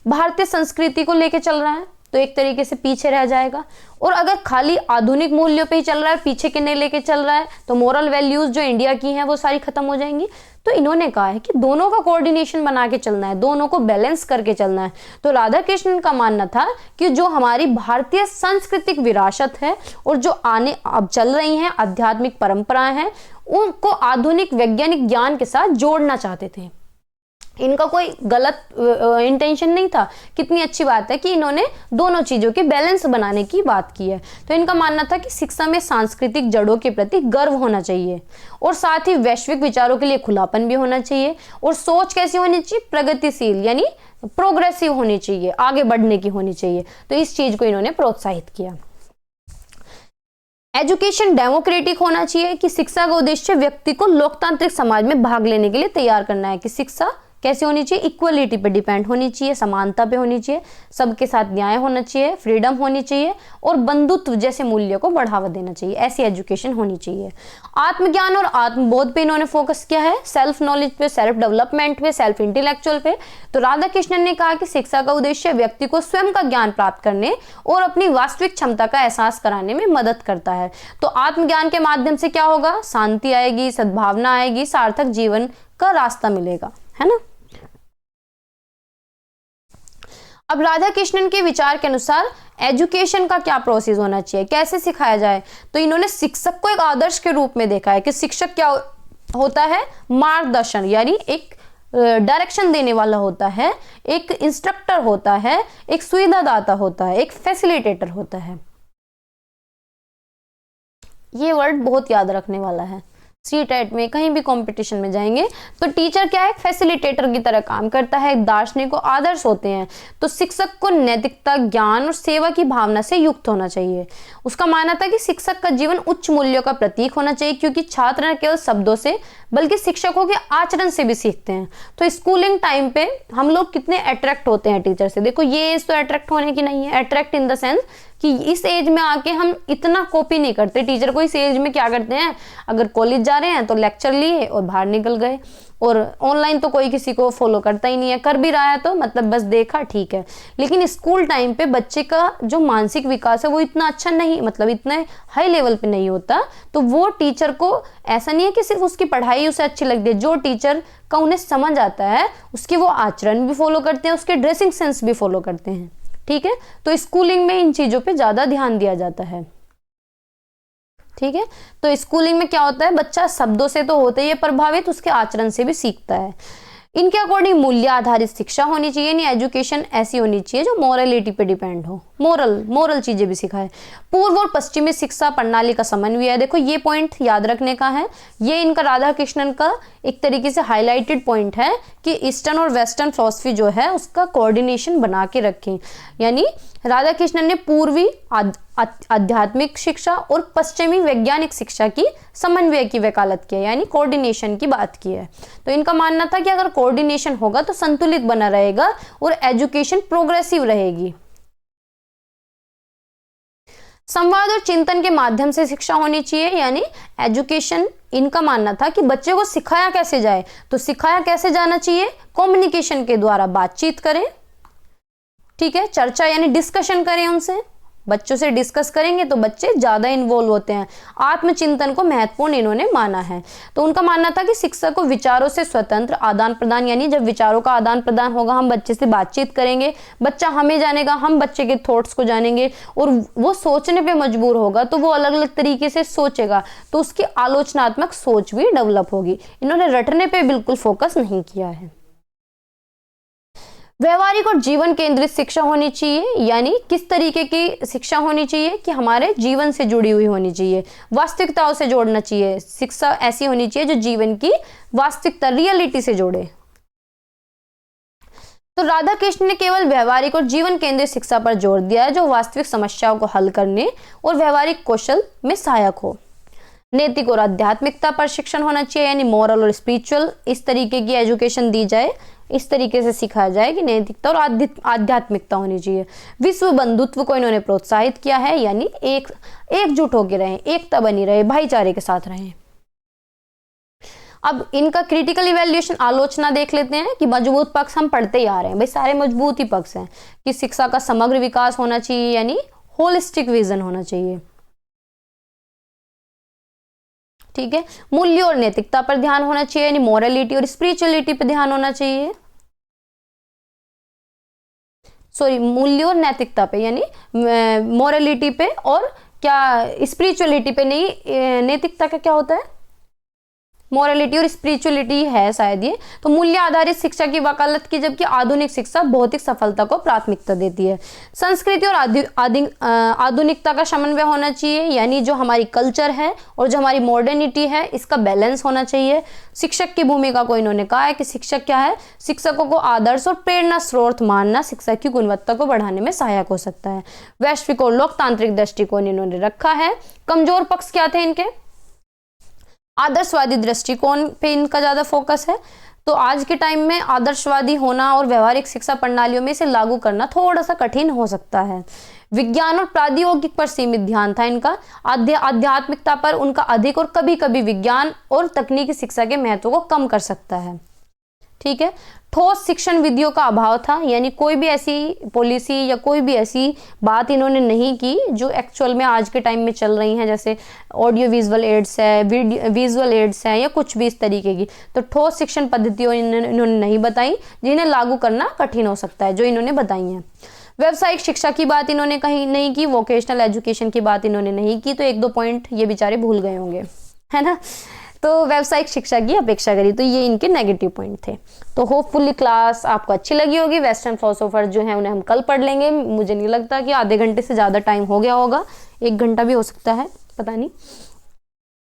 [SPEAKER 1] भारतीय संस्कृति को लेके चल रहा है तो एक तरीके से पीछे रह जाएगा, और अगर खाली आधुनिक मूल्यों पे ही चल रहा है, पीछे के नहीं लेके चल रहा है, तो मोरल वैल्यूज जो इंडिया की हैं वो सारी खत्म हो जाएंगी। तो इन्होंने कहा है कि दोनों का कोऑर्डिनेशन बना के चलना है, दोनों को बैलेंस करके चलना है। तो राधा कृष्णन का मानना था कि जो हमारी भारतीय सांस्कृतिक विरासत है और जो आने अब चल रही हैं आध्यात्मिक परंपराएं हैं, उनको आधुनिक वैज्ञानिक ज्ञान के साथ जोड़ना चाहते थे। इनका कोई गलत इंटेंशन नहीं था। कितनी अच्छी बात है कि इन्होंने दोनों चीजों के बैलेंस बनाने की बात की है। तो इनका मानना था कि शिक्षा में सांस्कृतिक जड़ों के प्रति गर्व होना चाहिए और साथ ही वैश्विक विचारों के लिए खुलापन भी होना चाहिए, और सोच कैसी होनी चाहिए, प्रगतिशील यानी प्रोग्रेसिव होनी चाहिए, आगे बढ़ने की होनी चाहिए। तो इस चीज को इन्होंने प्रोत्साहित किया। एजुकेशन डेमोक्रेटिक होना चाहिए, कि शिक्षा का उद्देश्य व्यक्ति को लोकतांत्रिक समाज में भाग लेने के लिए तैयार करना है। कि शिक्षा कैसी होनी चाहिए, इक्वलिटी पे डिपेंड होनी चाहिए, समानता पे होनी चाहिए, सबके साथ न्याय होना चाहिए, फ्रीडम होनी चाहिए और बंधुत्व जैसे मूल्यों को बढ़ावा देना चाहिए। ऐसी एजुकेशन होनी चाहिए। आत्मज्ञान और आत्मबोध पे इन्होंने फोकस किया है, सेल्फ नॉलेज पे, सेल्फ डेवलपमेंट पे, सेल्फ इंटेलेक्चुअल पे। तो राधा कृष्णन ने कहा कि शिक्षा का उद्देश्य व्यक्ति को स्वयं का ज्ञान प्राप्त करने और अपनी वास्तविक क्षमता का एहसास कराने में मदद करता है। तो आत्मज्ञान के माध्यम से क्या होगा, शांति आएगी, सद्भावना आएगी, सार्थक जीवन का रास्ता मिलेगा, है ना। अब राधा कृष्णन के विचार के अनुसार एजुकेशन का क्या प्रोसेस होना चाहिए, कैसे सिखाया जाए। तो इन्होंने शिक्षक को एक आदर्श के रूप में देखा है कि शिक्षक क्या होता है, मार्गदर्शन यानी एक डायरेक्शन देने वाला होता है, एक इंस्ट्रक्टर होता है, एक सुविधादाता होता है, एक फैसिलिटेटर होता है। ये वर्ड बहुत याद रखने वाला है। CTET में कहीं भी कंपटीशन में जाएंगे तो टीचर क्या है, फैसिलिटेटर की तरह काम करता है, दार्शनिक और आदर्श होते हैं। तो शिक्षक को नैतिकता, ज्ञान और सेवा की भावना से युक्त होना चाहिए। उसका मानना था कि शिक्षक का जीवन उच्च मूल्यों का प्रतीक होना चाहिए, क्योंकि छात्र न केवल शब्दों से बल्कि शिक्षकों के आचरण से भी सीखते हैं। तो स्कूलिंग टाइम पे हम लोग कितने अट्रैक्ट होते हैं टीचर से। देखो ये एज तो अट्रैक्ट होने की नहीं है, अट्रैक्ट इन द सेंस कि इस एज में आके हम इतना कॉपी नहीं करते टीचर को। इस एज में क्या करते हैं, अगर कॉलेज जा रहे हैं तो लेक्चर लिए और बाहर निकल गए, और ऑनलाइन तो कोई किसी को फॉलो करता ही नहीं है, कर भी रहा है तो मतलब बस देखा, ठीक है। लेकिन स्कूल टाइम पे बच्चे का जो मानसिक विकास है वो इतना अच्छा नहीं, मतलब इतने हाई लेवल पे नहीं होता। तो वो टीचर को ऐसा नहीं है कि सिर्फ उसकी पढ़ाई उसे अच्छी लगती है, जो टीचर का उन्हें समझ आता है उसके वो आचरण भी फॉलो करते हैं, उसके ड्रेसिंग सेंस भी फॉलो करते हैं। ठीक है, तो स्कूलिंग में इन चीजों पे ज्यादा ध्यान दिया जाता है। ठीक है, तो स्कूलिंग में क्या होता है, बच्चा शब्दों से तो होता ही है प्रभावित, उसके आचरण से भी सीखता है। इनके अकॉर्डिंग मूल्य आधारित शिक्षा होनी चाहिए, यानी एजुकेशन ऐसी होनी चाहिए जो मोरलिटी पे डिपेंड हो, मोरल चीजें भी सिखाए। पूर्व और पश्चिमी शिक्षा प्रणाली का समन्वय है, देखो ये पॉइंट याद रखने का है, ये इनका राधा कृष्णन का एक तरीके से हाईलाइटेड पॉइंट है कि ईस्टर्न और वेस्टर्न फिलॉसफी जो है उसका कोऑर्डिनेशन बना के रखें। यानी राधा कृष्णन ने पूर्वी आध्यात्मिक शिक्षा और पश्चिमी वैज्ञानिक शिक्षा की समन्वय की वकालत की है, यानी कोऑर्डिनेशन की बात की है। तो इनका मानना था कि अगर कोऑर्डिनेशन होगा तो संतुलित बना रहेगा और एजुकेशन प्रोग्रेसिव रहेगी। संवाद और चिंतन के माध्यम से शिक्षा होनी चाहिए, यानी एजुकेशन, इनका मानना था कि बच्चे को सिखाया कैसे जाए, तो सिखाया कैसे जाना चाहिए, कम्युनिकेशन के द्वारा बातचीत करें, ठीक है, चर्चा यानी डिस्कशन करें उनसे, बच्चों से डिस्कस करेंगे तो बच्चे ज्यादा इन्वॉल्व होते हैं। आत्मचिंतन को महत्वपूर्ण इन्होंने माना है। तो उनका मानना था कि शिक्षक को विचारों से स्वतंत्र आदान प्रदान, यानी जब विचारों का आदान प्रदान होगा, हम बच्चे से बातचीत करेंगे, बच्चा हमें जानेगा, हम बच्चे के थॉट्स को जानेंगे और वो सोचने पे मजबूर होगा तो वो अलग अलग तरीके से सोचेगा, तो उसकी आलोचनात्मक सोच भी डेवलप होगी। इन्होंने रटने पे बिल्कुल फोकस नहीं किया है। व्यवहारिक और जीवन केंद्रित शिक्षा होनी चाहिए, यानी किस तरीके की शिक्षा होनी चाहिए कि हमारे जीवन से जुड़ी हुई होनी चाहिए, वास्तविकताओं से जोड़ना चाहिए। शिक्षा ऐसी होनी चाहिए जो जीवन की वास्तविकता, रियलिटी से जोड़े। तो राधा कृष्ण ने केवल व्यवहारिक और जीवन केंद्रित शिक्षा पर जोर दिया है जो वास्तविक समस्याओं को हल करने और व्यवहारिक कौशल में सहायक हो। नैतिक और आध्यात्मिकता पर शिक्षण होना चाहिए, यानी मॉरल और स्पिरिचुअल, इस तरीके की एजुकेशन दी जाए, इस तरीके से सिखाया जाए कि नैतिकता और आध्यात्मिकता होनी चाहिए। विश्व बंधुत्व को इन्होंने प्रोत्साहित किया है, यानी एकजुट होकर रहें, एकता बनी रहे, भाईचारे के साथ रहें। अब इनका क्रिटिकल इवैल्यूएशन आलोचना देख लेते हैं कि मजबूत पक्ष हम पढ़ते ही आ रहे हैं, भाई सारे मजबूत ही पक्ष हैं कि शिक्षा का समग्र विकास होना चाहिए, यानी होलिस्टिक विजन होना चाहिए, ठीक है। मूल्य और नैतिकता पर ध्यान होना चाहिए, यानी मोरलिटी और स्पिरिचुअलिटी पर ध्यान होना चाहिए, सॉरी मूल्य और नैतिकता पे, यानी मोरलिटी पे और क्या स्पिरिचुअलिटी पे नहीं, नैतिकता का क्या होता है, मोरलिटी और स्पिरिचुअलिटी है शायद ये। तो मूल्य आधारित शिक्षा की वकालत की, जबकि आधुनिक शिक्षा भौतिक सफलता को प्राथमिकता देती है। संस्कृति और आधुनिकता का समन्वय होना चाहिए, यानी जो हमारी कल्चर है और जो हमारी मॉडर्निटी है इसका बैलेंस होना चाहिए। शिक्षक की भूमिका को इन्होंने कहा है कि शिक्षक क्या है, शिक्षकों को आदर्श और प्रेरणा स्रोत मानना शिक्षा की गुणवत्ता को बढ़ाने में सहायक हो सकता है। वैश्विक और लोकतांत्रिक दृष्टिकोण इन्होंने रखा है। कमजोर पक्ष क्या थे इनके, आदर्शवादी दृष्टिकोण पे इनका ज्यादा फोकस है। तो आज के टाइम में आदर्शवादी होना और व्यवहारिक शिक्षा प्रणालियों में इसे लागू करना थोड़ा सा कठिन हो सकता है। विज्ञान और प्रौद्योगिक पर सीमित ध्यान था इनका, आध्यात्मिकता पर उनका अधिक और कभी कभी विज्ञान और तकनीकी शिक्षा के महत्व को कम कर सकता है, ठीक है। ठोस शिक्षण विधियों का अभाव था, यानी कोई भी ऐसी पॉलिसी या कोई भी ऐसी बात इन्होंने नहीं की जो एक्चुअल में आज के टाइम में चल रही हैं, जैसे ऑडियो विजुअल एड्स है, विजुअल एड्स है या कुछ भी इस तरीके की। तो ठोस शिक्षण पद्धतियों इन्होंने नहीं बताई जिन्हें लागू करना कठिन हो सकता है, जो इन्होंने बताई हैं। व्यावसायिक शिक्षा की बात इन्होंने कहीं नहीं की, वोकेशनल एजुकेशन की बात इन्होंने नहीं की, तो एक दो पॉइंट ये बेचारे भूल गए होंगे, है ना। तो व्यावसायिक शिक्षा की अपेक्षा करी, तो ये इनके नेगेटिव पॉइंट थे। तो होपफुली क्लास आपको अच्छी लगी होगी। वेस्टर्न फिलोसोफर जो है उन्हें हम कल पढ़ लेंगे। मुझे नहीं लगता कि आधे घंटे से ज़्यादा टाइम हो गया होगा, 1 घंटा भी हो सकता है, पता नहीं।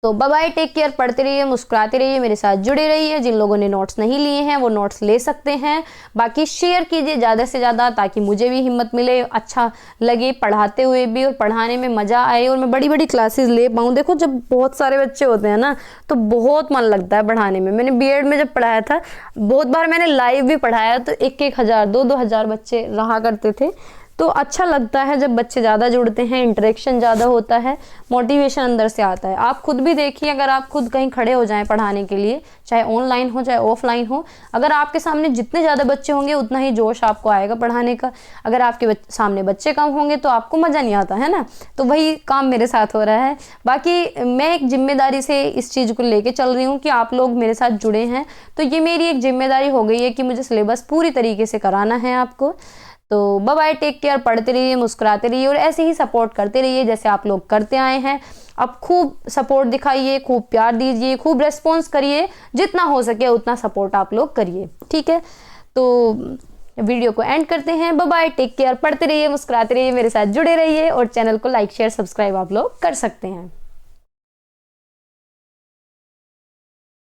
[SPEAKER 1] तो बाय बाय, टेक केयर, पढ़ते रहिए, मुस्कुराते रहिए, मेरे साथ जुड़े रहिए। जिन लोगों ने नोट्स नहीं लिए हैं वो नोट्स ले सकते हैं। बाकी शेयर कीजिए ज़्यादा से ज़्यादा, ताकि मुझे भी हिम्मत मिले, अच्छा लगे पढ़ाते हुए भी और पढ़ाने में मज़ा आए और मैं बड़ी बड़ी क्लासेस ले पाऊँ। देखो जब बहुत सारे बच्चे होते हैं ना तो बहुत मन लगता है पढ़ाने में। मैंने बीएड में जब पढ़ाया था बहुत बार मैंने लाइव भी पढ़ाया, तो 1-1 हज़ार 2-2 हज़ार बच्चे रहा करते थे। तो अच्छा लगता है जब बच्चे ज़्यादा जुड़ते हैं, इंटरेक्शन ज़्यादा होता है, मोटिवेशन अंदर से आता है। आप खुद भी देखिए, अगर आप खुद कहीं खड़े हो जाएं पढ़ाने के लिए, चाहे ऑनलाइन हो चाहे ऑफलाइन हो, अगर आपके सामने जितने ज़्यादा बच्चे होंगे उतना ही जोश आपको आएगा पढ़ाने का। अगर आपके सामने बच्चे कम होंगे तो आपको मज़ा नहीं आता, है ना। तो वही काम मेरे साथ हो रहा है। बाकी मैं एक जिम्मेदारी से इस चीज़ को लेके चल रही हूँ कि आप लोग मेरे साथ जुड़े हैं, तो ये मेरी एक जिम्मेदारी हो गई है कि मुझे सिलेबस पूरी तरीके से कराना है आपको। तो बाय बाय, टेक केयर, पढ़ते रहिए, मुस्कुराते रहिए और ऐसे ही सपोर्ट करते रहिए जैसे आप लोग करते आए हैं। अब खूब सपोर्ट दिखाइए, खूब प्यार दीजिए, खूब रेस्पॉन्स करिए, जितना हो सके उतना सपोर्ट आप लोग करिए, ठीक है। तो वीडियो को एंड करते हैं। बाय बाय, टेक केयर, पढ़ते रहिए, मुस्कुराते रहिए, मेरे साथ जुड़े रहिए और चैनल को लाइक शेयर सब्सक्राइब आप लोग कर सकते हैं।